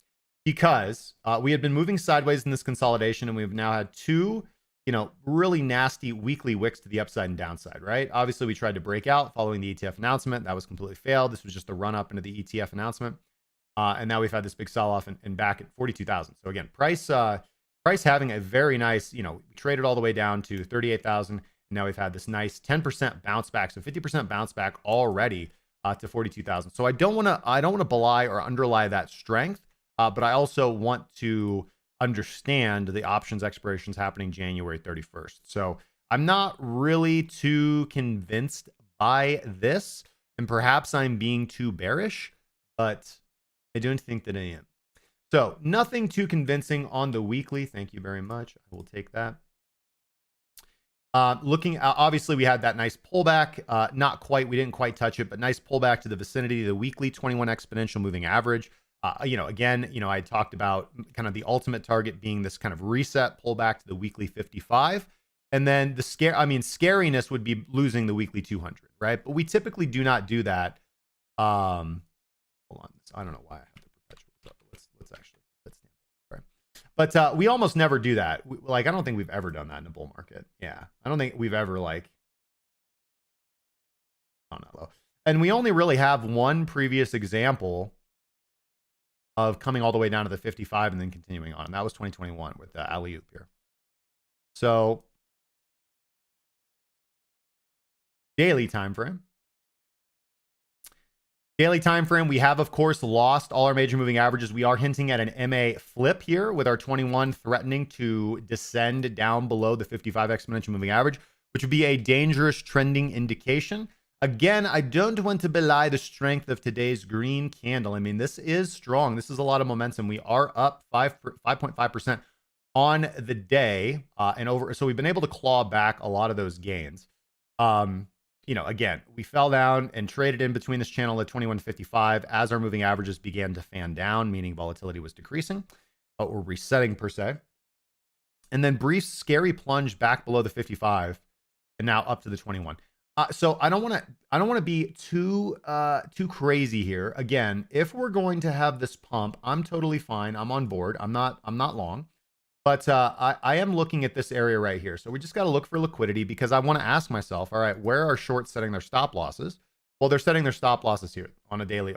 Speaker 1: because we had been moving sideways in this consolidation, and we've now had two, really nasty weekly wicks to the upside and downside, right? Obviously, we tried to break out following the ETF announcement. That was completely failed. This was just a run up into the ETF announcement. And now we've had this big sell off and back at 42,000. So again, price having a very nice, we traded all the way down to 38,000. And now we've had this nice 10% bounce back. So 50% bounce back already to 42,000. So I don't want to belie or underlie that strength. But I also want to understand the options expirations happening January 31st. So I'm not really too convinced by this, and perhaps I'm being too bearish, but I don't think that I am. So nothing too convincing on the weekly. Thank you very much. I will take that. Looking, obviously we had that nice pullback. Not quite, we didn't quite touch it, but nice pullback to the vicinity of the weekly 21 exponential moving average. Again, I talked about kind of the ultimate target being this kind of reset pullback to the weekly 55. And then the scariness would be losing the weekly 200, right? But we typically do not do that. Hold on. I don't know why I have the perpetuals up. Let's But we almost never do that. Like, I don't think we've ever done that in a bull market. Yeah. I don't think we've ever, like, oh no. And we only really have one previous example of coming all the way down to the 55 and then continuing on. And that was 2021 with the alley-oop here. So daily time frame. Daily time frame, we have, of course, lost all our major moving averages. We are hinting at an MA flip here with our 21 threatening to descend down below the 55 exponential moving average, which would be a dangerous trending indication. Again, I don't want to belie the strength of today's green candle. I mean, this is strong. This is a lot of momentum. We are up 5.5% on the day, so we've been able to claw back a lot of those gains. You know, again, we fell down and traded in between this channel at 21.55 as our moving averages began to fan down, meaning volatility was decreasing, but we're resetting per se. And then brief, scary plunge back below the 55 and now up to the 21. So I don't want to be too crazy here. Again, if we're going to have this pump, I'm totally fine. I'm on board. I'm not long. But I am looking at this area right here. So we just got to look for liquidity because I want to ask myself, all right, where are shorts setting their stop losses? Well, they're setting their stop losses here on a daily,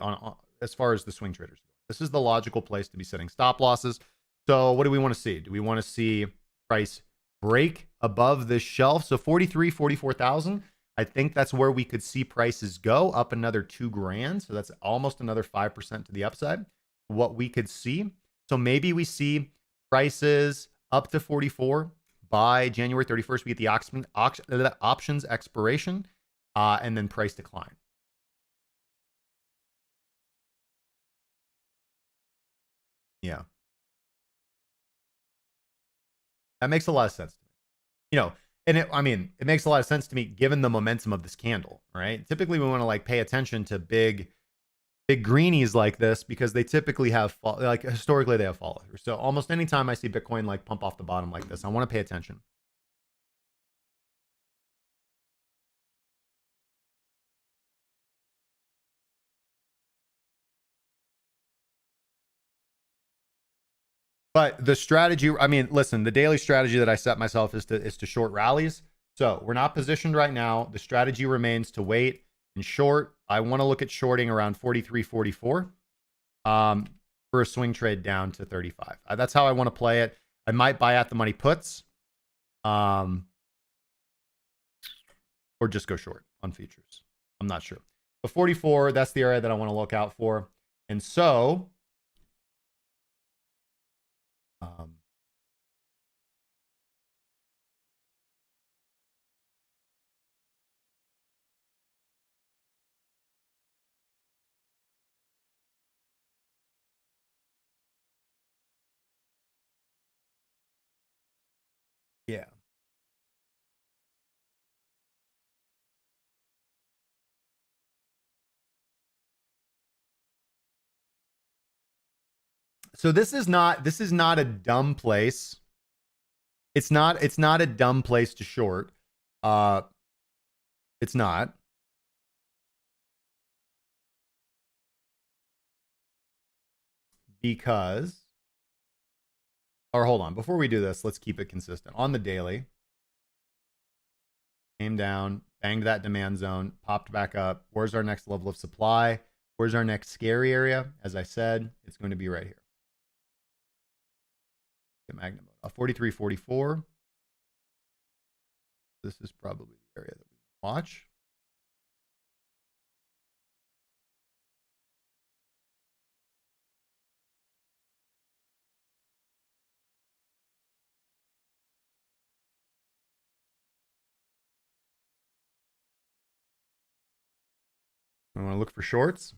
Speaker 1: as far as the swing traders go. This is the logical place to be setting stop losses. So what do we want to see? Do we want to see price break above this shelf? So 43, 44,000. I think that's where we could see prices go up another $2,000. So that's almost another 5% to the upside. What we could see. So maybe we see prices up to 44 by January 31st. We get the options expiration and then price decline. Yeah. That makes a lot of sense to me. You know, and it makes a lot of sense to me given the momentum of this candle, right? Typically, we want to like pay attention to big greenies like this because they typically have historically they have follow through. So almost anytime I see Bitcoin like pump off the bottom like this, I want to pay attention. But the strategy, I mean, listen, the daily strategy that I set myself is to short rallies. So we're not positioned right now. The strategy remains to wait and short. I want to look at shorting around 43, 44 for a swing trade down to 35. That's how I want to play it. I might buy at the money puts or just go short on futures. I'm not sure. But 44, that's the area that I want to look out for. And so yeah. So this is not a dumb place. It's not a dumb place to short. It's not. Because, or hold on, before we do this, let's keep it consistent. On the daily, came down, banged that demand zone, popped back up. Where's our next level of supply? Where's our next scary area? As I said, it's going to be right here. The magnet mode, 43, 44. This is probably the area that we watch. I want to look for shorts.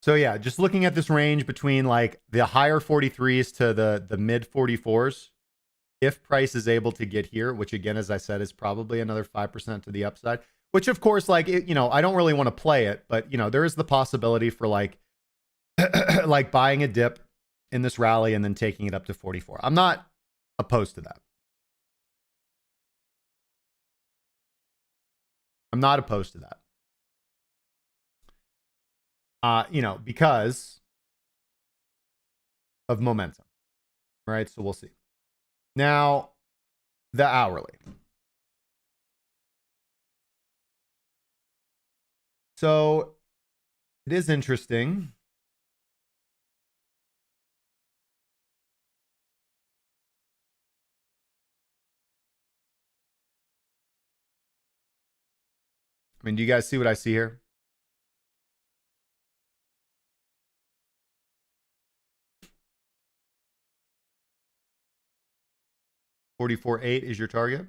Speaker 1: So yeah, just looking at this range between like the higher 43s to the mid 44s, if price is able to get here, which again, as I said, is probably another 5% to the upside, which of course, like, you know, I don't really want to play it, but you know, there is the possibility for like, like buying a dip in this rally and then taking it up to 44. I'm not opposed to that. I'm not opposed to that. Because of momentum, right? So we'll see. Now, the hourly. So it is interesting. I mean, do you guys see what I see here? $44.8 is your target.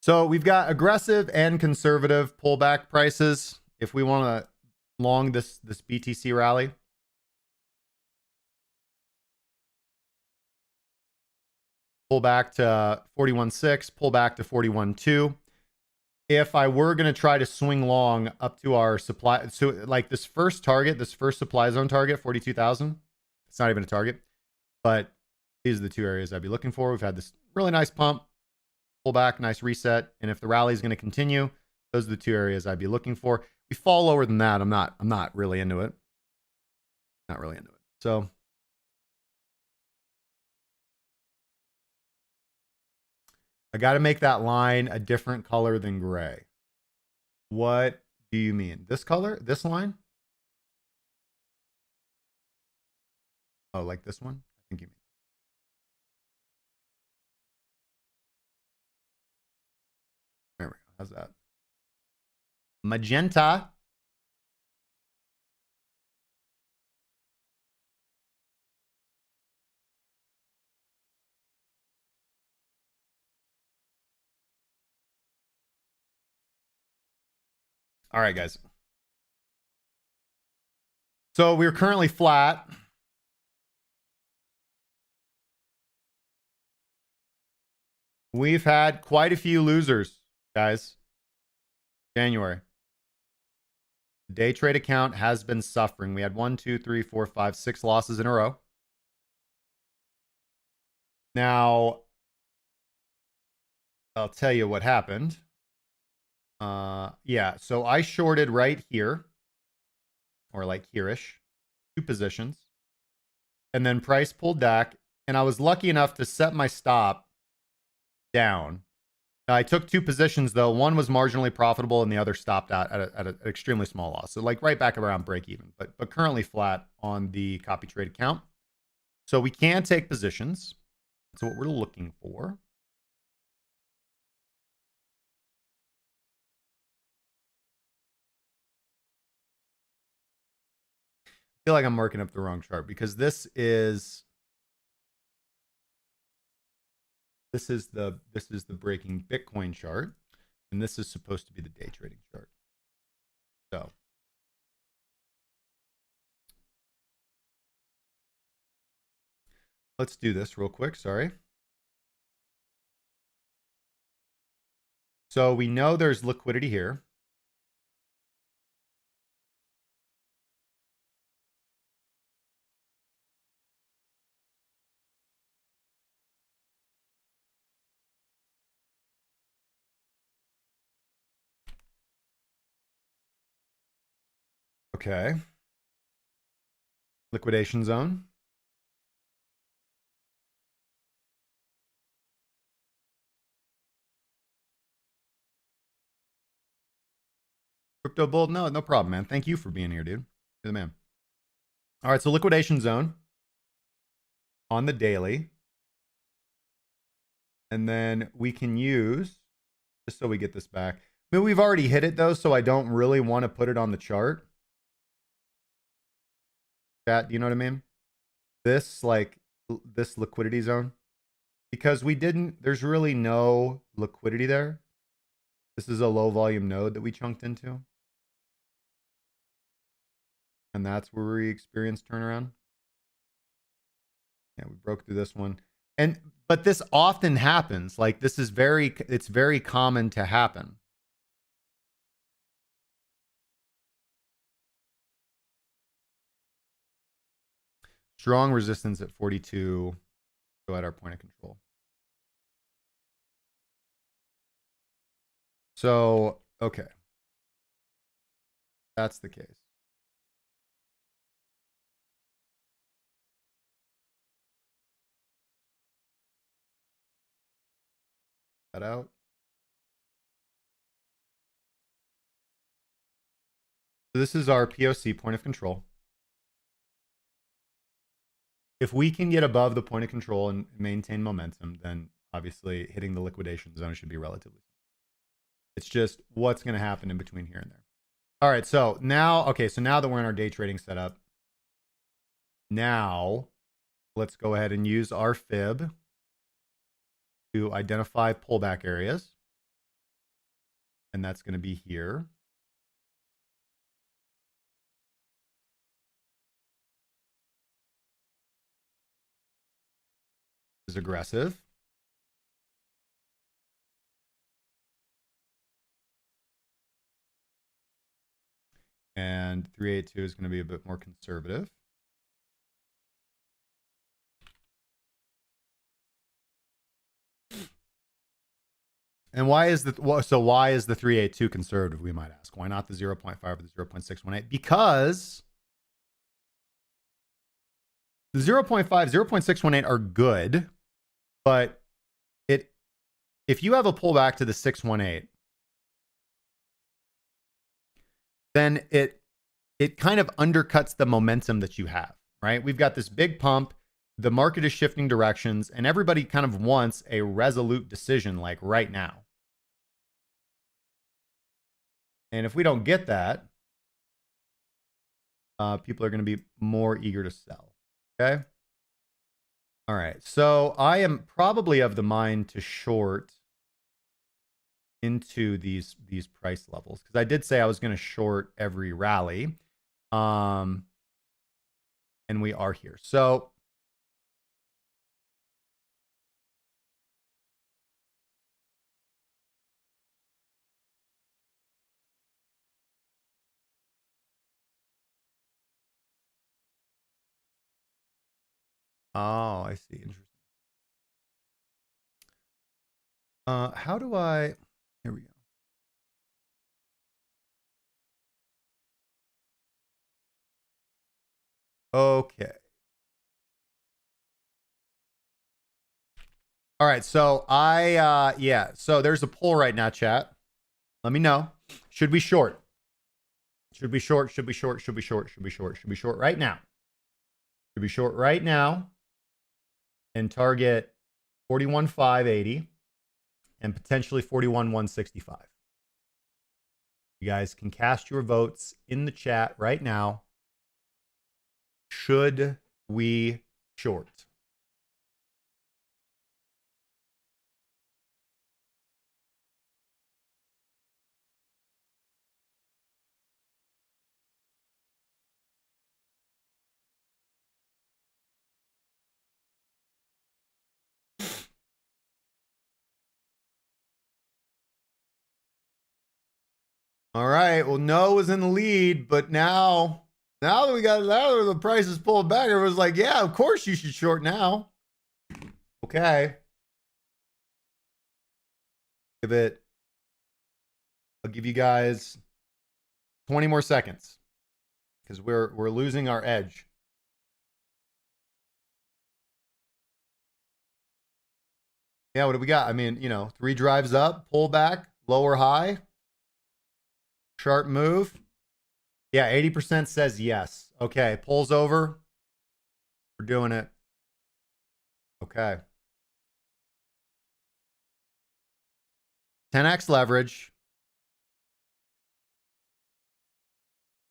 Speaker 1: So we've got aggressive and conservative pullback prices if we want to long this BTC rally. Pull back to 41.6, pull back to 41.2. If I were going to try to swing long up to our supply, so like this first target, this first supply zone target, 42,000, it's not even a target, but these are the two areas I'd be looking for. We've had this really nice pump, pull back, nice reset. And if the rally is going to continue, those are the two areas I'd be looking for. If we fall lower than that, I'm not really into it. Not really into it. So I got to make that line a different color than gray. What do you mean? This color? This line? Oh, like this one? I think you mean. There we go. How's that? Magenta. All right, guys. So we're currently flat. We've had quite a few losers, guys. January. The day trade account has been suffering. We had 1, 2, 3, 4, 5, 6 losses in a row. Now, I'll tell you what happened. Yeah, so I shorted right here, or like here-ish, 2 positions. And then price pulled back, and I was lucky enough to set my stop down. I took 2 positions, though. One was marginally profitable, and the other stopped out at an extremely small loss. So like right back around break even, but currently flat on the copy trade account. So we can take positions. That's what we're looking for. I feel like I'm marking up the wrong chart because this is the breaking Bitcoin chart, and this is supposed to be the day trading chart. So let's do this real quick. Sorry. So we know there's liquidity here. Okay. Liquidation zone. Crypto Bull, no problem, man. Thank you for being here, dude. You're the man. All right, so liquidation zone on the daily. And then we can use, just so we get this back. I mean, we've already hit it though, so I don't really want to put it on the chart. That, you know what I mean? This, like, this liquidity zone. Because we didn't, there's really no liquidity there. This is a low volume node that we chunked into. And that's where we experienced turnaround. Yeah, we broke through this one. But this often happens. Like, this is it's very common to happen. Strong resistance at 42. Go at our point of control. So, okay. That's the case. That out. So this is our POC, point of control. If we can get above the point of control and maintain momentum, then obviously hitting the liquidation zone should be relatively. It's just what's going to happen in between here and there. All right, so now, okay, so now that we're in our day trading setup, now let's go ahead and use our fib to identify pullback areas. And that's going to be here. This is aggressive. And 382 is going to be a bit more conservative. And why is the 382 conservative, we might ask? Why not the 0.5 or the 0.618? Because the 0.5, 0.618 are good, but if you have a pullback to the 618, then it kind of undercuts the momentum that you have, right? We've got this big pump, the market is shifting directions, and everybody kind of wants a resolute decision like right now. And if we don't get that, people are going to be more eager to sell. Okay. All right. So I am probably of the mind to short into these price levels, because I did say I was going to short every rally. And we are here. So oh, I see. Interesting. How do I, here we go. Okay. All right. So yeah. So there's a poll right now, chat. Let me know. Should we short? Should we short? Should we short? Should we short? Should we short? Should we short right now? Should we short right now and target 41,580 and potentially 41,165? You guys can cast your votes in the chat right now. Should we short? All right. Well, no was in the lead, but now that the price is pulled back, everyone's like, yeah, of course you should short now. Okay. I'll give you guys 20 more seconds because we're losing our edge. Yeah, what do we got? I mean, 3 drives up, pull back, lower high. Sharp move. Yeah, 80% says yes. Okay, pulls over. We're doing it. Okay. 10x leverage.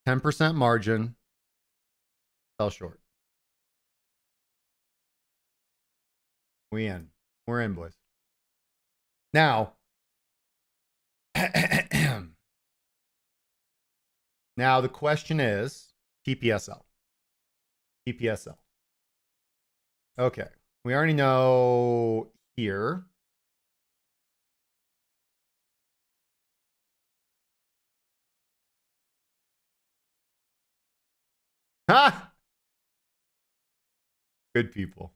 Speaker 1: 10% margin. Fell short. We in. We're in, boys. Now, now the question is TPSL. TPSL. Okay. We already know here. Ha! Good people.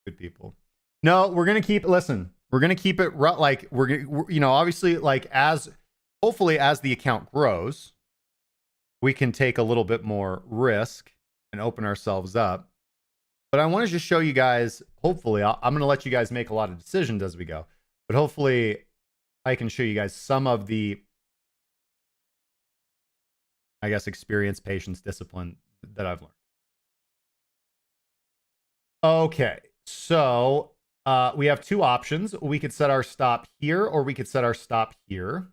Speaker 1: Good people. No, we're going to keep, listen, we're going to keep it like we're, you know, obviously like hopefully as the account grows, we can take a little bit more risk and open ourselves up. But I want to just show you guys, hopefully, I'm going to let you guys make a lot of decisions as we go. But hopefully I can show you guys some of the, I guess, experience, patience, discipline that I've learned. Okay, so we have two options. We could set our stop here or we could set our stop here.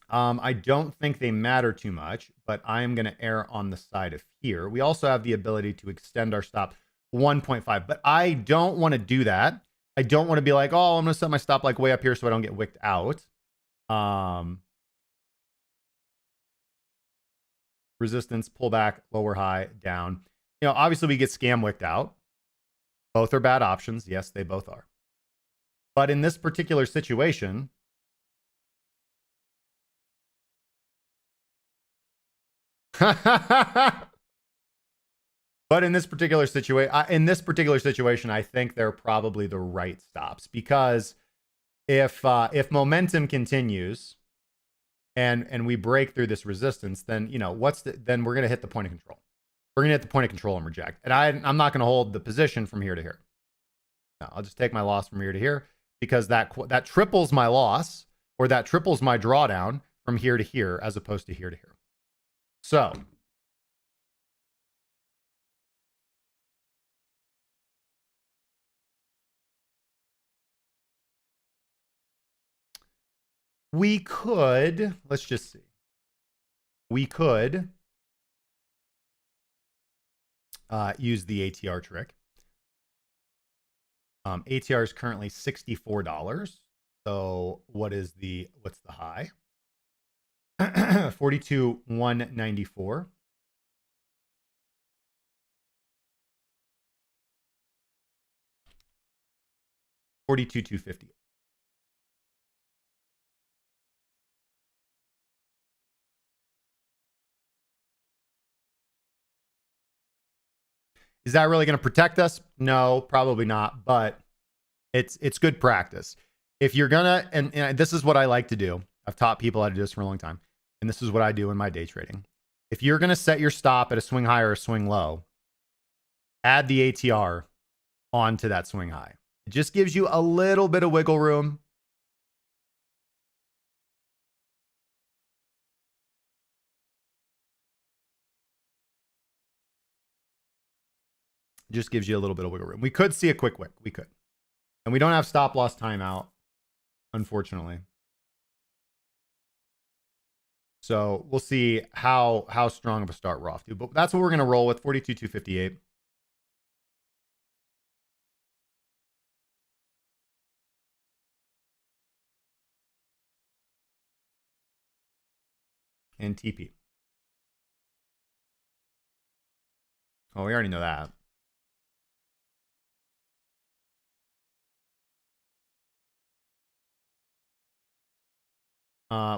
Speaker 1: I don't think they matter too much, but I am going to err on the side of here. We also have the ability to extend our stop 1.5, but I don't want to do that. I don't want to be like, oh, I'm going to set my stop like way up here so I don't get wicked out. Resistance, pullback, lower, high, down. You know, obviously we get scam wicked out. Both are bad options. Yes, they both are. But in this particular situation, but in this particular situation, I think they're probably the right stops, because if momentum continues and we break through this resistance, then you know then we're gonna hit the point of control. We're gonna hit the point of control and reject. And I'm not gonna hold the position from here to here. No, I'll just take my loss from here to here, because that triples my loss, or that triples my drawdown from here to here as opposed to here to here. So we could, let's just see. We could use the ATR trick. ATR is currently $64. So what's the high? 42,194. 42,250. Is that really going to protect us? No, probably not, but it's good practice. If you're gonna, and this is what I like to do. I've taught people how to do this for a long time, and this is what I do in my day trading. If you're gonna set your stop at a swing high or a swing low, add the ATR onto that swing high. It just gives you a little bit of wiggle room. Just gives you a little bit of wiggle room. We could see a quick wick. We could. And we don't have stop loss timeout, unfortunately. So we'll see how strong of a start we're off to. But that's what we're going to roll with, 42,258. And TP. Oh, we already know that.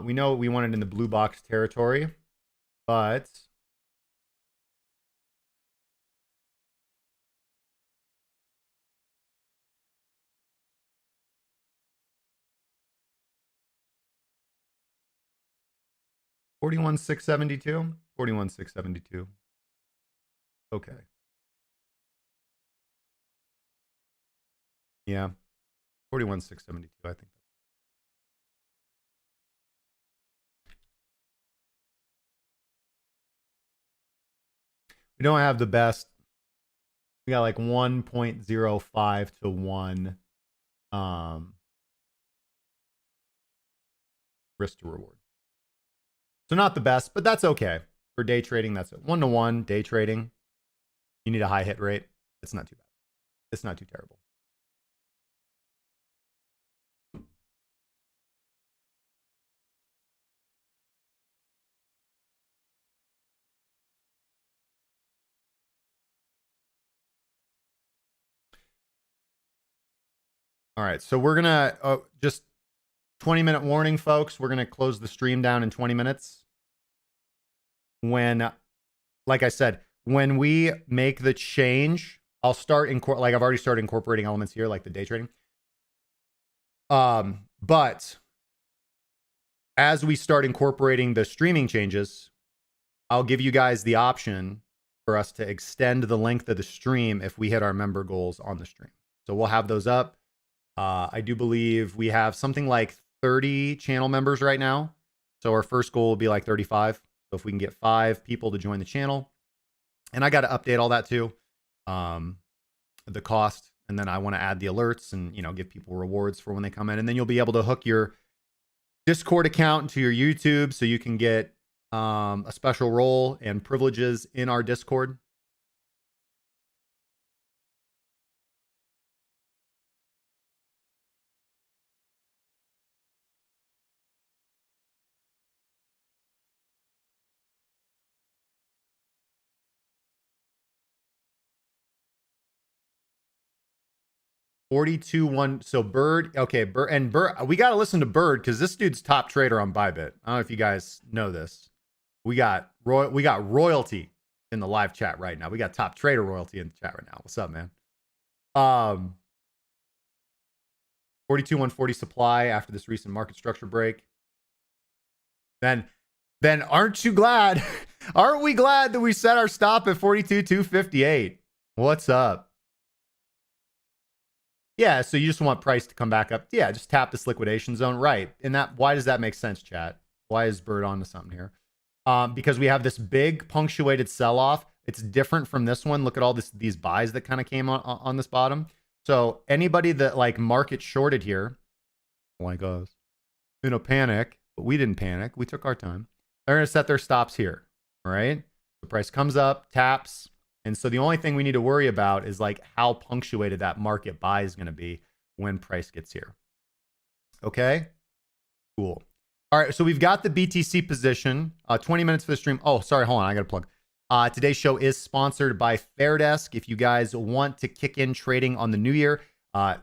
Speaker 1: We know we want it in the blue box territory, but $41,672. $41,672. Okay. Yeah. $41,672, I think. We don't have the best. We got like 1.05 to 1 risk to reward. So not the best, but that's okay. For day trading, that's it. 1-to-1 day trading. You need a high hit rate. It's not too bad. It's not too terrible. All right, so we're gonna just 20-minute warning, folks. We're gonna close the stream down in 20 minutes. When, like I said, when we make the change, I'll start like I've already started incorporating elements here, like the day trading. But as we start incorporating the streaming changes, I'll give you guys the option for us to extend the length of the stream if we hit our member goals on the stream. So we'll have those up. I do believe we have something like 30 channel members right now. So our first goal will be like 35. So if we can get 5 people to join the channel, and I got to update all that too, the cost, and then I want to add the alerts and, you know, give people rewards for when they come in, and then you'll be able to hook your Discord account to your YouTube so you can get a special role and privileges in our Discord. $42.1. So Bird, okay, Bird, we got to listen to Bird because this dude's top trader on ByBit. I don't know if you guys know this. We got royalty in the live chat right now. We got top trader royalty in the chat right now. What's up, man? 42.140 supply after this recent market structure break. Then aren't you glad? Aren't we glad that we set our stop at 42.258? What's up? Yeah, so you just want price to come back up. Yeah, just tap this liquidation zone, right? And that, why does that make sense, chat? Why is Bird on to something here? Because we have this big punctuated sell-off. It's different from this one. Look at all these buys that kind of came on this bottom. So anybody that like market shorted here, like us, in a panic, but we didn't panic. We took our time. They're going to set their stops here, all right? The price comes up, taps. And so the only thing we need to worry about is like how punctuated that market buy is going to be when price gets here. Okay, cool. All right, so we've got the BTC position. 20 minutes for the stream. Oh, sorry, hold on, I got to plug. Today's show is sponsored by Fairdesk. If you guys want to kick in trading on the new year, and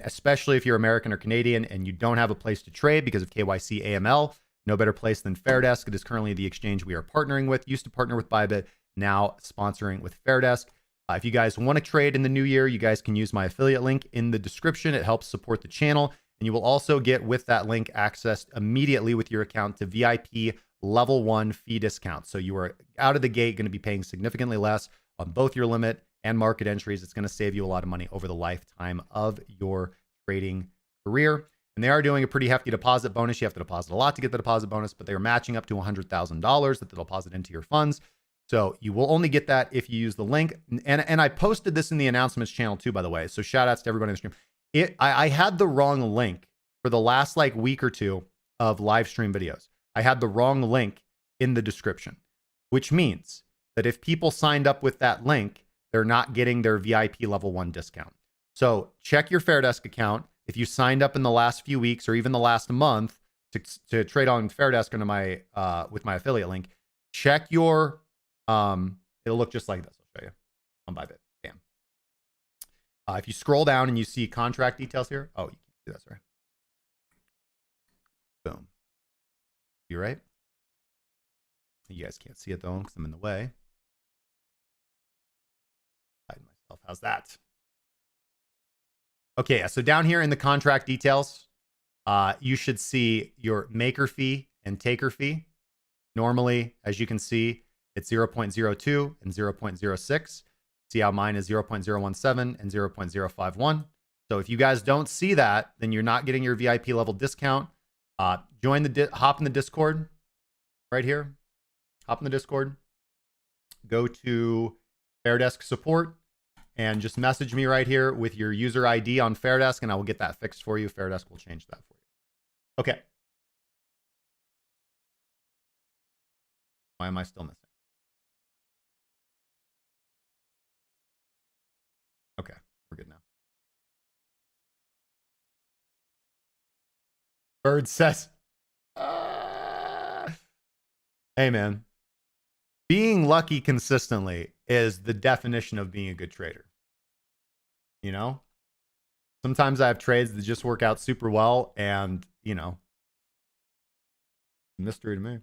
Speaker 1: especially if you're American or Canadian and you don't have a place to trade because of KYC AML, no better place than Fairdesk. It is currently the exchange we are partnering with. Used to partner with ByBit, now sponsoring with Fairdesk. If you guys want to trade in the new year, you guys can use my affiliate link in the description. It helps support the channel. And you will also get with that link access immediately with your account to VIP level 1 fee discounts. So you are out of the gate going to be paying significantly less on both your limit and market entries. It's going to save you a lot of money over the lifetime of your trading career. And they are doing a pretty hefty deposit bonus. You have to deposit a lot to get the deposit bonus, but they are matching up to $100,000 that they'll deposit into your funds. So you will only get that if you use the link. And I posted this in the announcements channel too, by the way. So shout outs to everybody in the stream. I had the wrong link for the last like week or two of live stream videos. I had the wrong link in the description, which means that if people signed up with that link, they're not getting their VIP level 1 discount. So check your Fairdesk account. If you signed up in the last few weeks or even the last month to trade on Fairdesk under my with my affiliate link, check your it'll look just like this. I'll show you on ByBit. Bam. If you scroll down and you see contract details here, oh, you can't see that, sorry. Boom. You right? You guys can't see it though because I'm in the way. Hide myself. How's that? Okay, so down here in the contract details, you should see your maker fee and taker fee. Normally, as you can see, it's 0.02 and 0.06. See how mine is 0.017 and 0.051. So if you guys don't see that, then you're not getting your VIP level discount. Hop in the Discord right here. Hop in the Discord. go to Fairdesk support and just message me right here with your user ID on Fairdesk, and I will get that fixed for you. Fairdesk will change that for you. Okay. Why am I still missing? Okay, we're good now. Bird says, hey, man. Being lucky consistently is the definition of being a good trader. You know? Sometimes I have trades that just work out super well, and, you know, mystery to me.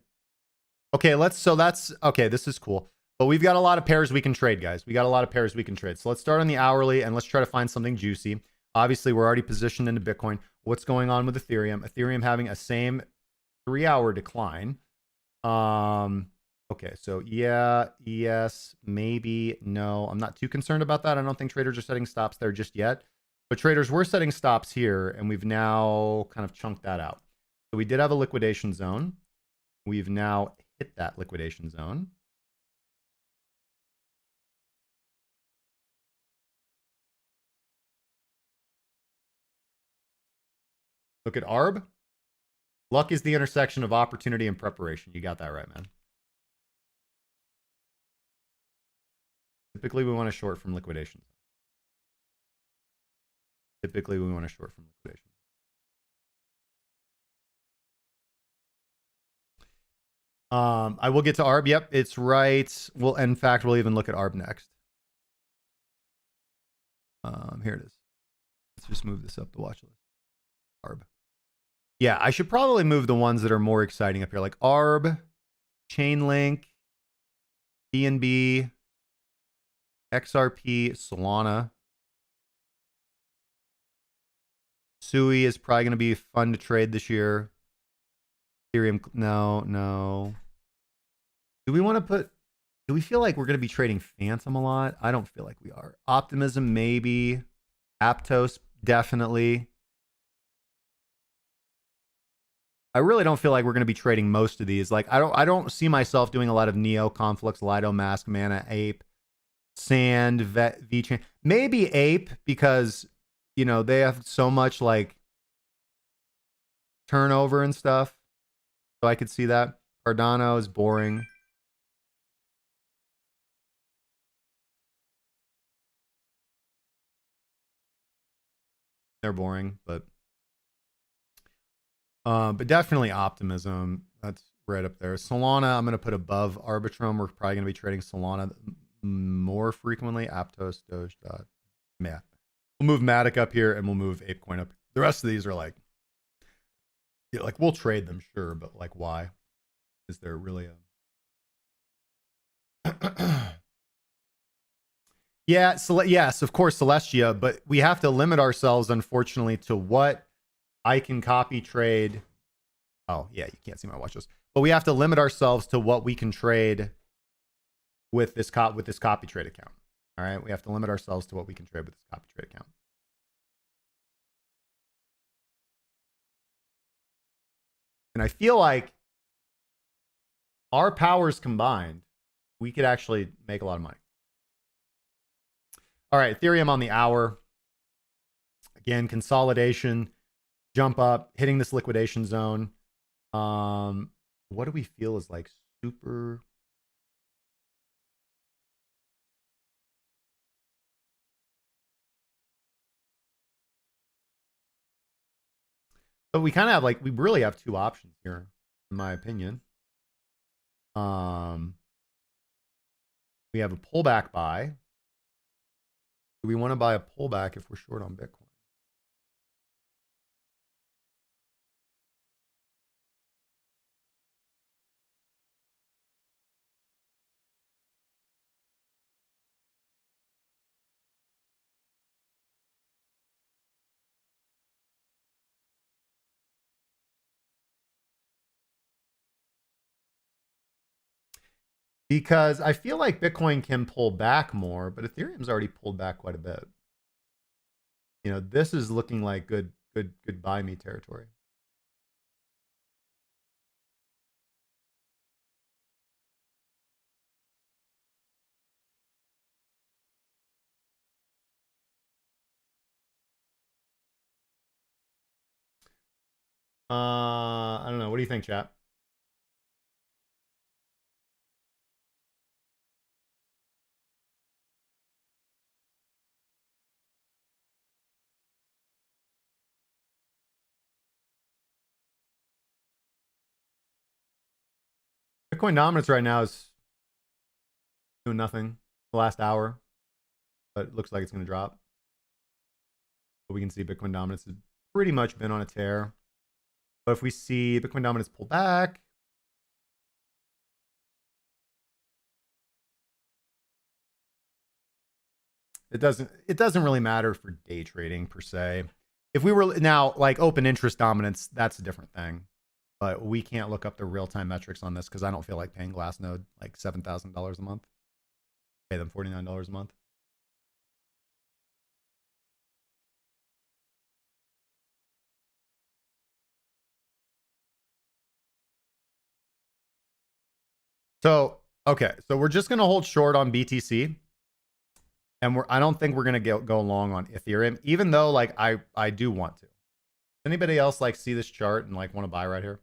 Speaker 1: Okay, okay, this is cool. But we've got a lot of pairs we can trade, guys. We got a lot of pairs we can trade. So let's start on the hourly, and let's try to find something juicy. Obviously, we're already positioned into Bitcoin. What's going on with Ethereum? Ethereum having a same 3-hour decline. Okay, so yeah, yes, maybe, no. I'm not too concerned about that. I don't think traders are setting stops there just yet. But traders were setting stops here, and we've now kind of chunked that out. So we did have a liquidation zone. We've now hit that liquidation zone. Look at ARB. Luck is the intersection of opportunity and preparation. You got that right, man. Typically, we want to short from liquidation. Typically, we want to short from liquidation. I will get to ARB. Yep, it's right. Well, in fact, we'll even look at ARB next. Here it is. Let's just move this up the watch list. ARB. Yeah, I should probably move the ones that are more exciting up here, like ARB, Chainlink, BNB, XRP, Solana. Sui is probably going to be fun to trade this year. Ethereum, no. Do we feel like we're going to be trading Phantom a lot? I don't feel like we are. Optimism, maybe. Aptos, definitely. I really don't feel like we're going to be trading most of these. Like, I don't see myself doing a lot of Neo, Conflux, Lido, Mask, Mana, Ape, Sand, VeChain. Maybe Ape, because, you know, they have so much, like, turnover and stuff. So I could see that. Cardano is boring. They're boring, but definitely Optimism. That's right up there. Solana, I'm going to put above Arbitrum. We're probably going to be trading Solana more frequently. Aptos, Doge, yeah. We'll move Matic up here, and we'll move ApeCoin up. The rest of these are like, yeah, like we'll trade them, sure, but like, why? Is there really a yeah, yes, of course, Celestia, but we have to limit ourselves, unfortunately, to what I can copy trade. Oh, yeah, you can't see my watch list. But we have to limit ourselves to what we can trade with this copy trade account. All right, we have to limit ourselves to what we can trade with this copy trade account. And I feel like our powers combined, we could actually make a lot of money. All right, Ethereum on the hour. Again, consolidation, jump up, hitting this liquidation zone. What do we feel is like super? But we kind of have we really have two options here, in my opinion. We have a pullback buy. Do we want to buy a pullback if we're short on Bitcoin? Because I feel like Bitcoin can pull back more, but Ethereum's already pulled back quite a bit. You know, this is looking like good buy me territory. I don't know. What do you think, chat? Bitcoin dominance right now is doing nothing the last hour, but it looks like it's going to drop. But we can see Bitcoin dominance has pretty much been on a tear. But if we see Bitcoin dominance pull back, it doesn't really matter for day trading per se. If we were now like open interest dominance, that's a different thing. But we can't look up the real-time metrics on this because I don't feel like paying Glassnode like $7,000 a month. Pay them $49 a month. So, okay. So we're just going to hold short on BTC. And I don't think we're going to go long on Ethereum, even though like I do want to. Anybody else like see this chart and like want to buy right here?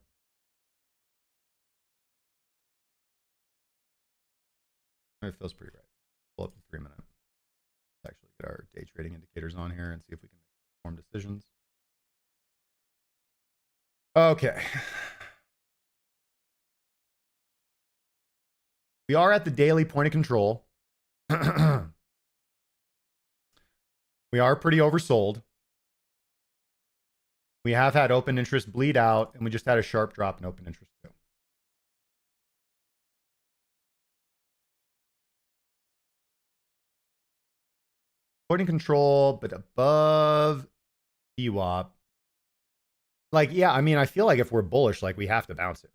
Speaker 1: It feels pretty right. Pull up the 3 minute. Let's actually get our day trading indicators on here and see if we can make informed decisions. Okay. We are at the daily point of control. We are pretty oversold. We have had open interest bleed out, and we just had a sharp drop in open interest too. Point of control, but above VWAP. Like, yeah, I mean, I feel like if we're bullish, like we have to bounce it.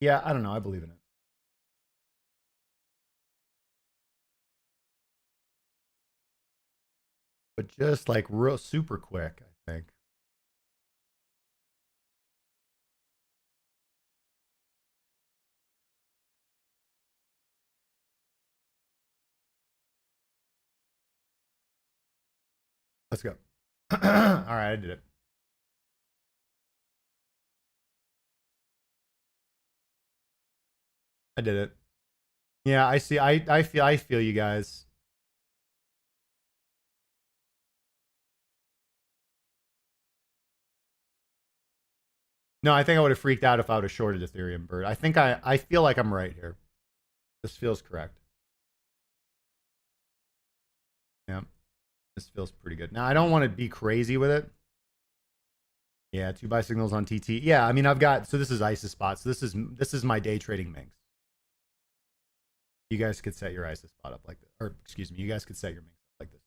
Speaker 1: Yeah, I don't know. I believe in it. But just like real super quick, I think. Let's go. All right, I did it. I did it. Yeah, I see. I feel you guys. No, I think I would have freaked out if I would have shorted Ethereum Bird. I feel like I'm right here. This feels correct. Yeah. This feels pretty good. Now I don't want to be crazy with it. Yeah, 2 buy signals on TT. Yeah, I mean I've got so this is ISIS spot. So this is my day trading minx. You guys could set your ISIS spot up like this. Or excuse me, you guys could set your minx up like this.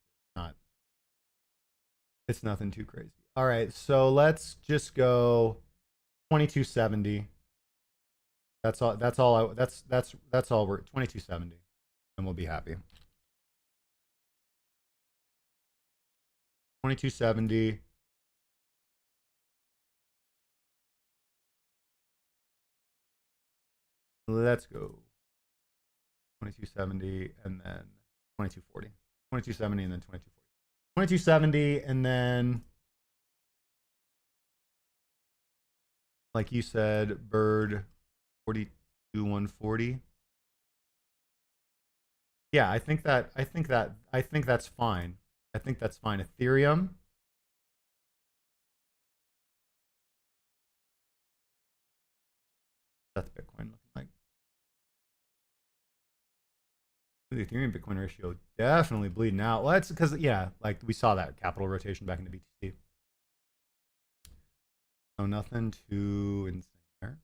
Speaker 1: It's nothing too crazy. All right, so let's just go 2270. That's all that's all that's all we're 2270 and we'll be happy. 2270. Let's go. 2270 and then 2240. 2270 and then 2240. 2270 and then like you said, bird 42,140. Yeah, I think that's fine. I think that's fine. Ethereum. That's Bitcoin looking like. The Ethereum Bitcoin ratio definitely bleeding out. Well, that's because yeah, like we saw that capital rotation back into BTC. So nothing too insane there.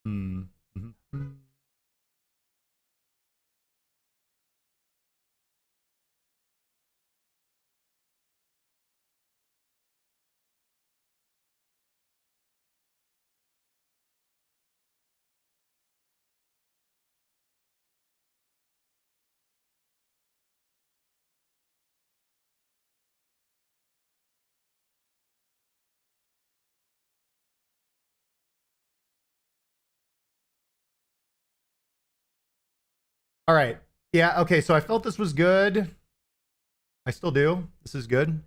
Speaker 1: Mm-hmm. All right. Yeah. Okay. So I felt this was good. I still do. This is good.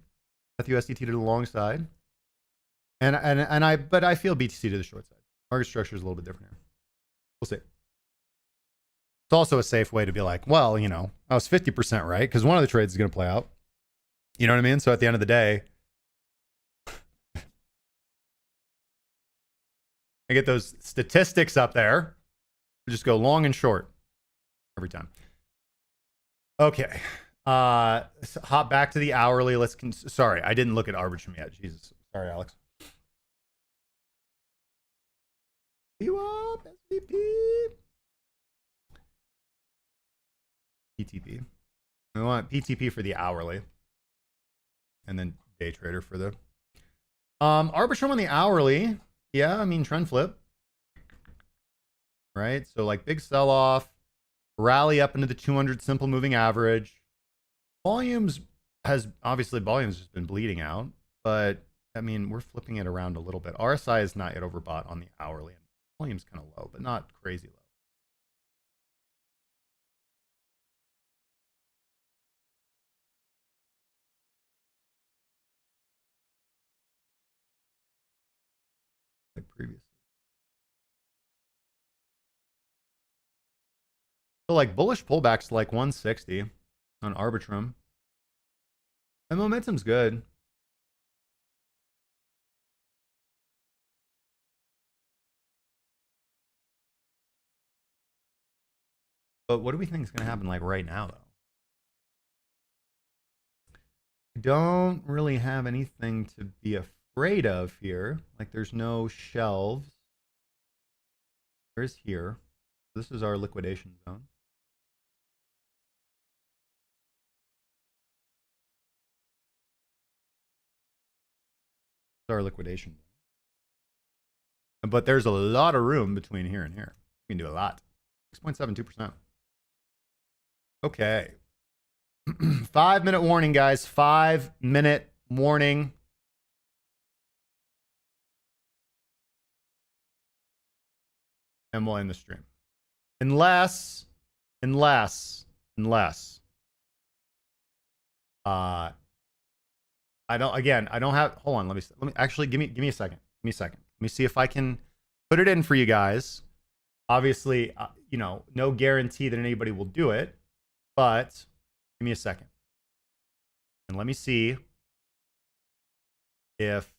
Speaker 1: FUSDT to the long side. But I feel BTC to the short side. Market structure is a little bit different here. We'll see. It's also a safe way to be like, well, you know, I was 50% right because one of the trades is going to play out. You know what I mean? So at the end of the day, I get those statistics up there. Just go long and short every time. Okay. Hop back to the hourly. Sorry, I didn't look at Arbitrum yet. Jesus. Sorry, Alex. You up, SVP? PTP. We want PTP for the hourly. And then day trader for the Arbitrum on the hourly. Yeah, I mean trend flip. Right? So like big sell off, rally up into the 200 simple moving average. Volumes has just been bleeding out, but I mean, we're flipping it around a little bit. RSI is not yet overbought on the hourly. Volume's kind of low, but not crazy low. Like previously. So like bullish pullbacks to like 160 on Arbitrum. And momentum's good. But what do we think is going to happen like right now, though? I don't really have anything to be afraid of here. Like there's no shelves. There's here. This is our liquidation zone. Our liquidation. But there's a lot of room between here and here. You can do a lot. 6.72%. Okay. 5-minute warning, guys. 5-minute warning. And we'll end the stream. Unless I don't have, hold on, let me actually give me a second. Let me see if I can put it in for you guys. Obviously, you know, no guarantee that anybody will do it, but give me a second. And let me see if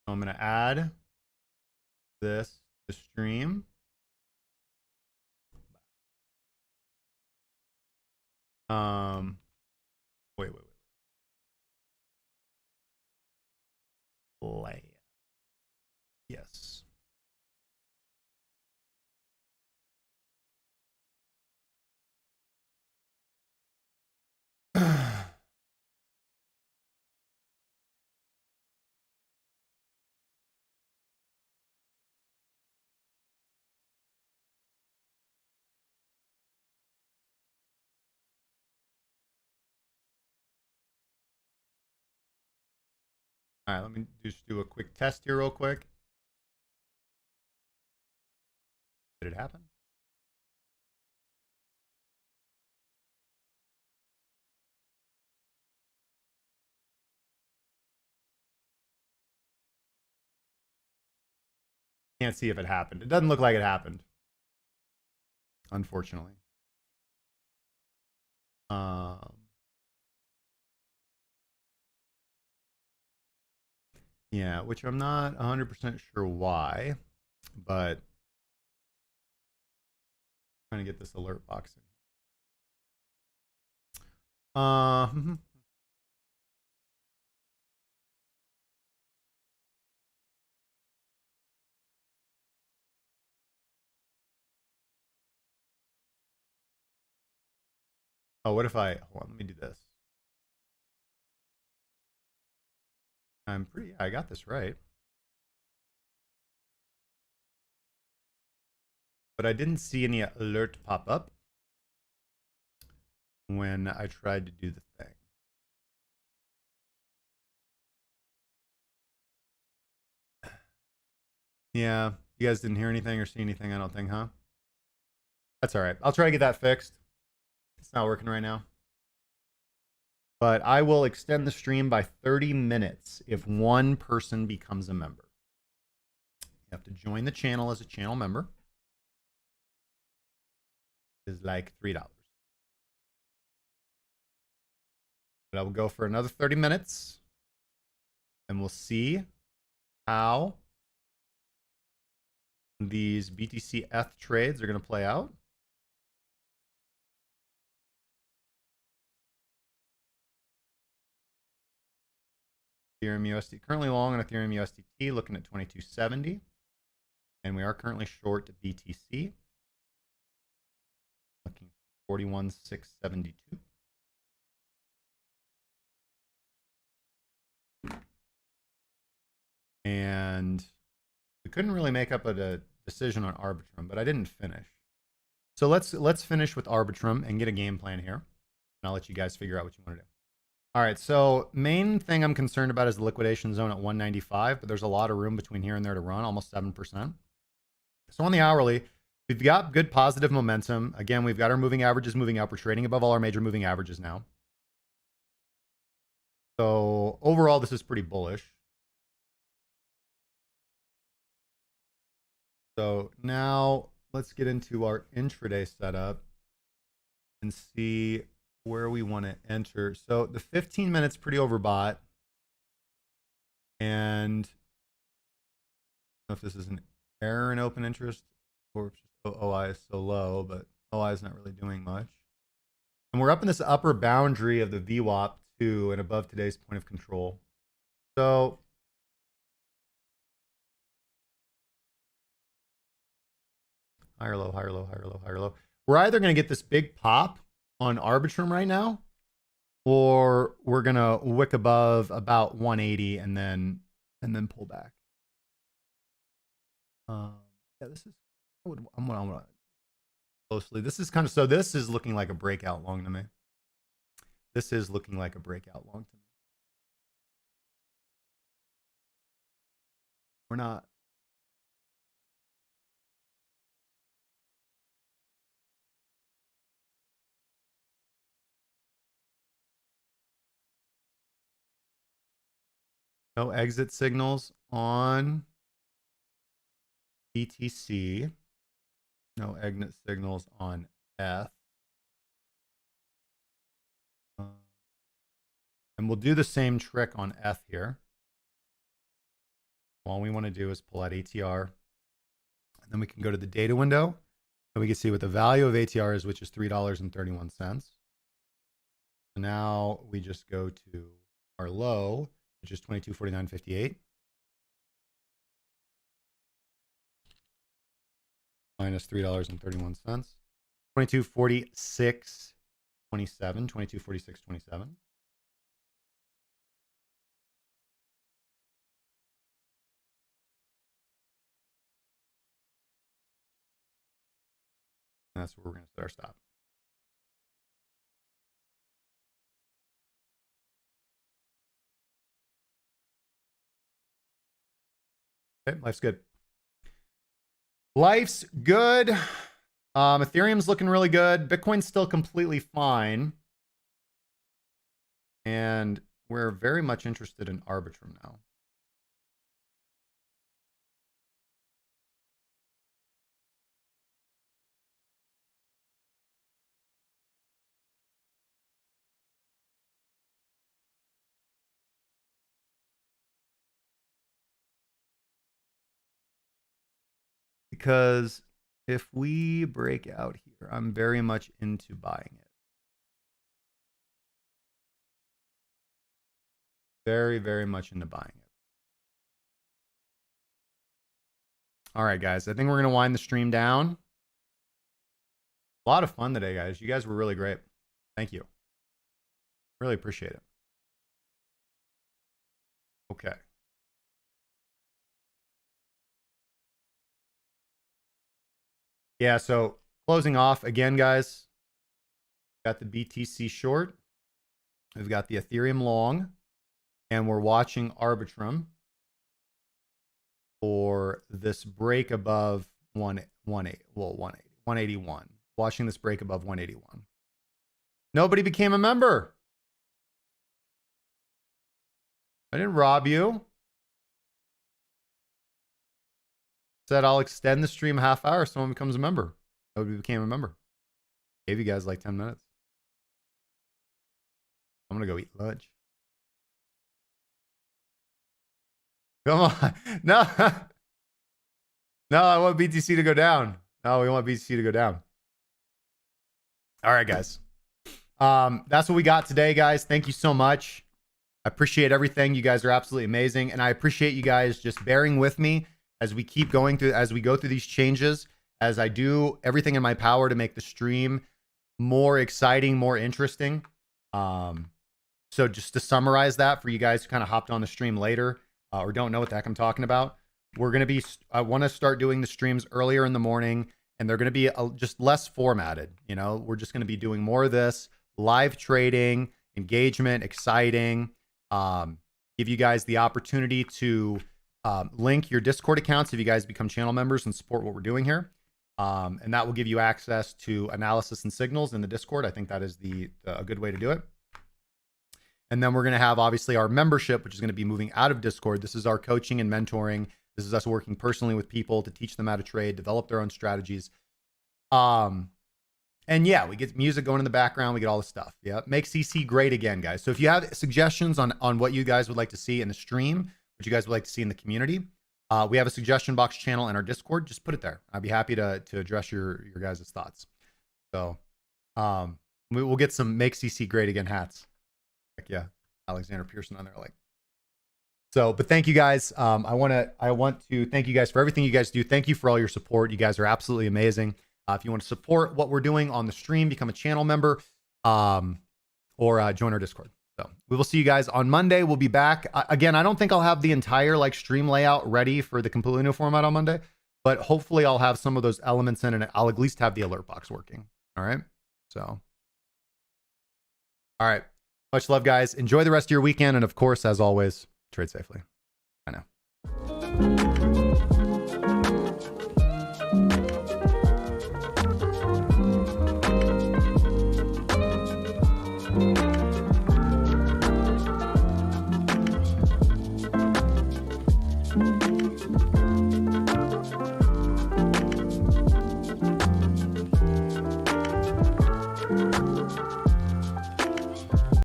Speaker 1: I'm going to add this to stream. Wait. Play. Yes. All right, let me just do a quick test here real quick. Did it happen? Can't see if it happened. It doesn't look like it happened, unfortunately. Yeah, which I'm not 100% sure why, but I'm trying to get this alert box in. Oh, what if hold on, let me do this. I got this right. But I didn't see any alert pop up. when I tried to do the thing. Yeah, you guys didn't hear anything or see anything, I don't think, huh? That's all right. I'll try to get that fixed. It's not working right now. But I will extend the stream by 30 minutes if one person becomes a member. You have to join the channel as a channel member. It's like $3. But I will go for another 30 minutes. And we'll see how these BTC ETH trades are going to play out. Ethereum USD, currently long on Ethereum USDT, looking at 2270. And we are currently short BTC. Looking for 41,672. And we couldn't really make up a decision on Arbitrum, but I didn't finish. So let's finish with Arbitrum and get a game plan here. And I'll let you guys figure out what you want to do. All right, so main thing I'm concerned about is the liquidation zone at 195, but there's a lot of room between here and there to run, almost 7%. So on the hourly, we've got good positive momentum. Again, we've got our moving averages moving up. We're trading above all our major moving averages now. So overall, this is pretty bullish. So now let's get into our intraday setup and see where we want to enter. So the 15 minutes pretty overbought. And I don't know if this is an error in open interest or just OI is so low, but OI is not really doing much. And we're up in this upper boundary of the VWAP too and above today's point of control. So higher low, higher low, higher low, higher low. We're either going to get this big pop on Arbitrum right now, or we're going to wick above about 180 and then pull back. Yeah, this is I'm gonna closely. This is kind of, so this is looking like a breakout long to me. This is looking like a breakout long to me. We're not. No exit signals on BTC. No exit signals on ETH. And we'll do the same trick on ETH here. All we want to do is pull out ATR. And then we can go to the data window. And we can see what the value of ATR is, which is $3.31. So now we just go to our low, which is 2249.58. Minus $3.31. 2246.27. 2246.27. That's where we're going to set our stop. Okay, life's good. Life's good. Ethereum's looking really good. Bitcoin's still completely fine. And we're very much interested in Arbitrum now. Because if we break out here, I'm very much into buying it. Very, very much into buying it. All right, guys. I think we're going to wind the stream down. A lot of fun today, guys. You guys were really great. Thank you. Really appreciate it. Okay. Yeah, so closing off again, guys. Got the BTC short. We've got the Ethereum long. And we're watching Arbitrum for this break above 181. Watching this break above 181. Nobody became a member. I didn't rob you. Said I'll extend the stream a half hour if someone becomes a member. Nobody became a member. Gave you guys like 10 minutes. I'm going to go eat lunch. Come on. No. No, I want BTC to go down. No, we want BTC to go down. All right, guys. That's what we got today, guys. Thank you so much. I appreciate everything. You guys are absolutely amazing. And I appreciate you guys just bearing with me as we keep going through, as we go through these changes, as I do everything in my power to make the stream more exciting, more interesting. So just to summarize that for you guys who kind of hopped on the stream later or don't know what the heck I'm talking about, we're going to be, I want to start doing the streams earlier in the morning, and they're going to be just less formatted. You know, we're just going to be doing more of this live trading, engagement, exciting, give you guys the opportunity to link your Discord accounts if you guys become channel members and support what we're doing here. And that will give you access to analysis and signals in the Discord. I think that is a good way to do it. And then we're going to have obviously our membership, which is going to be moving out of Discord. This is our coaching and mentoring. This is us working personally with people to teach them how to trade, develop their own strategies. And yeah, we get music going in the background. We get all this stuff. Yeah. Make CC great again, guys. So if you have suggestions on what you guys would like to see in the stream, what you guys would like to see in the community, we have a suggestion box channel in our Discord. Just put it there. I'd be happy to address your guys' thoughts. So we'll get some Make CC great again hats. Like, yeah, Alexander Pearson on there. Like, so, but thank you guys. I want to thank you guys for everything you guys do. Thank you for all your support. You guys are absolutely amazing. If you want to support what we're doing on the stream, become a channel member, or join our Discord. So we will see you guys on Monday. We'll be back again. I don't think I'll have the entire like stream layout ready for the completely new format on Monday, but hopefully I'll have some of those elements in, and I'll at least have the alert box working. All right. So, all right. Much love, guys. Enjoy the rest of your weekend. And of course, as always, trade safely.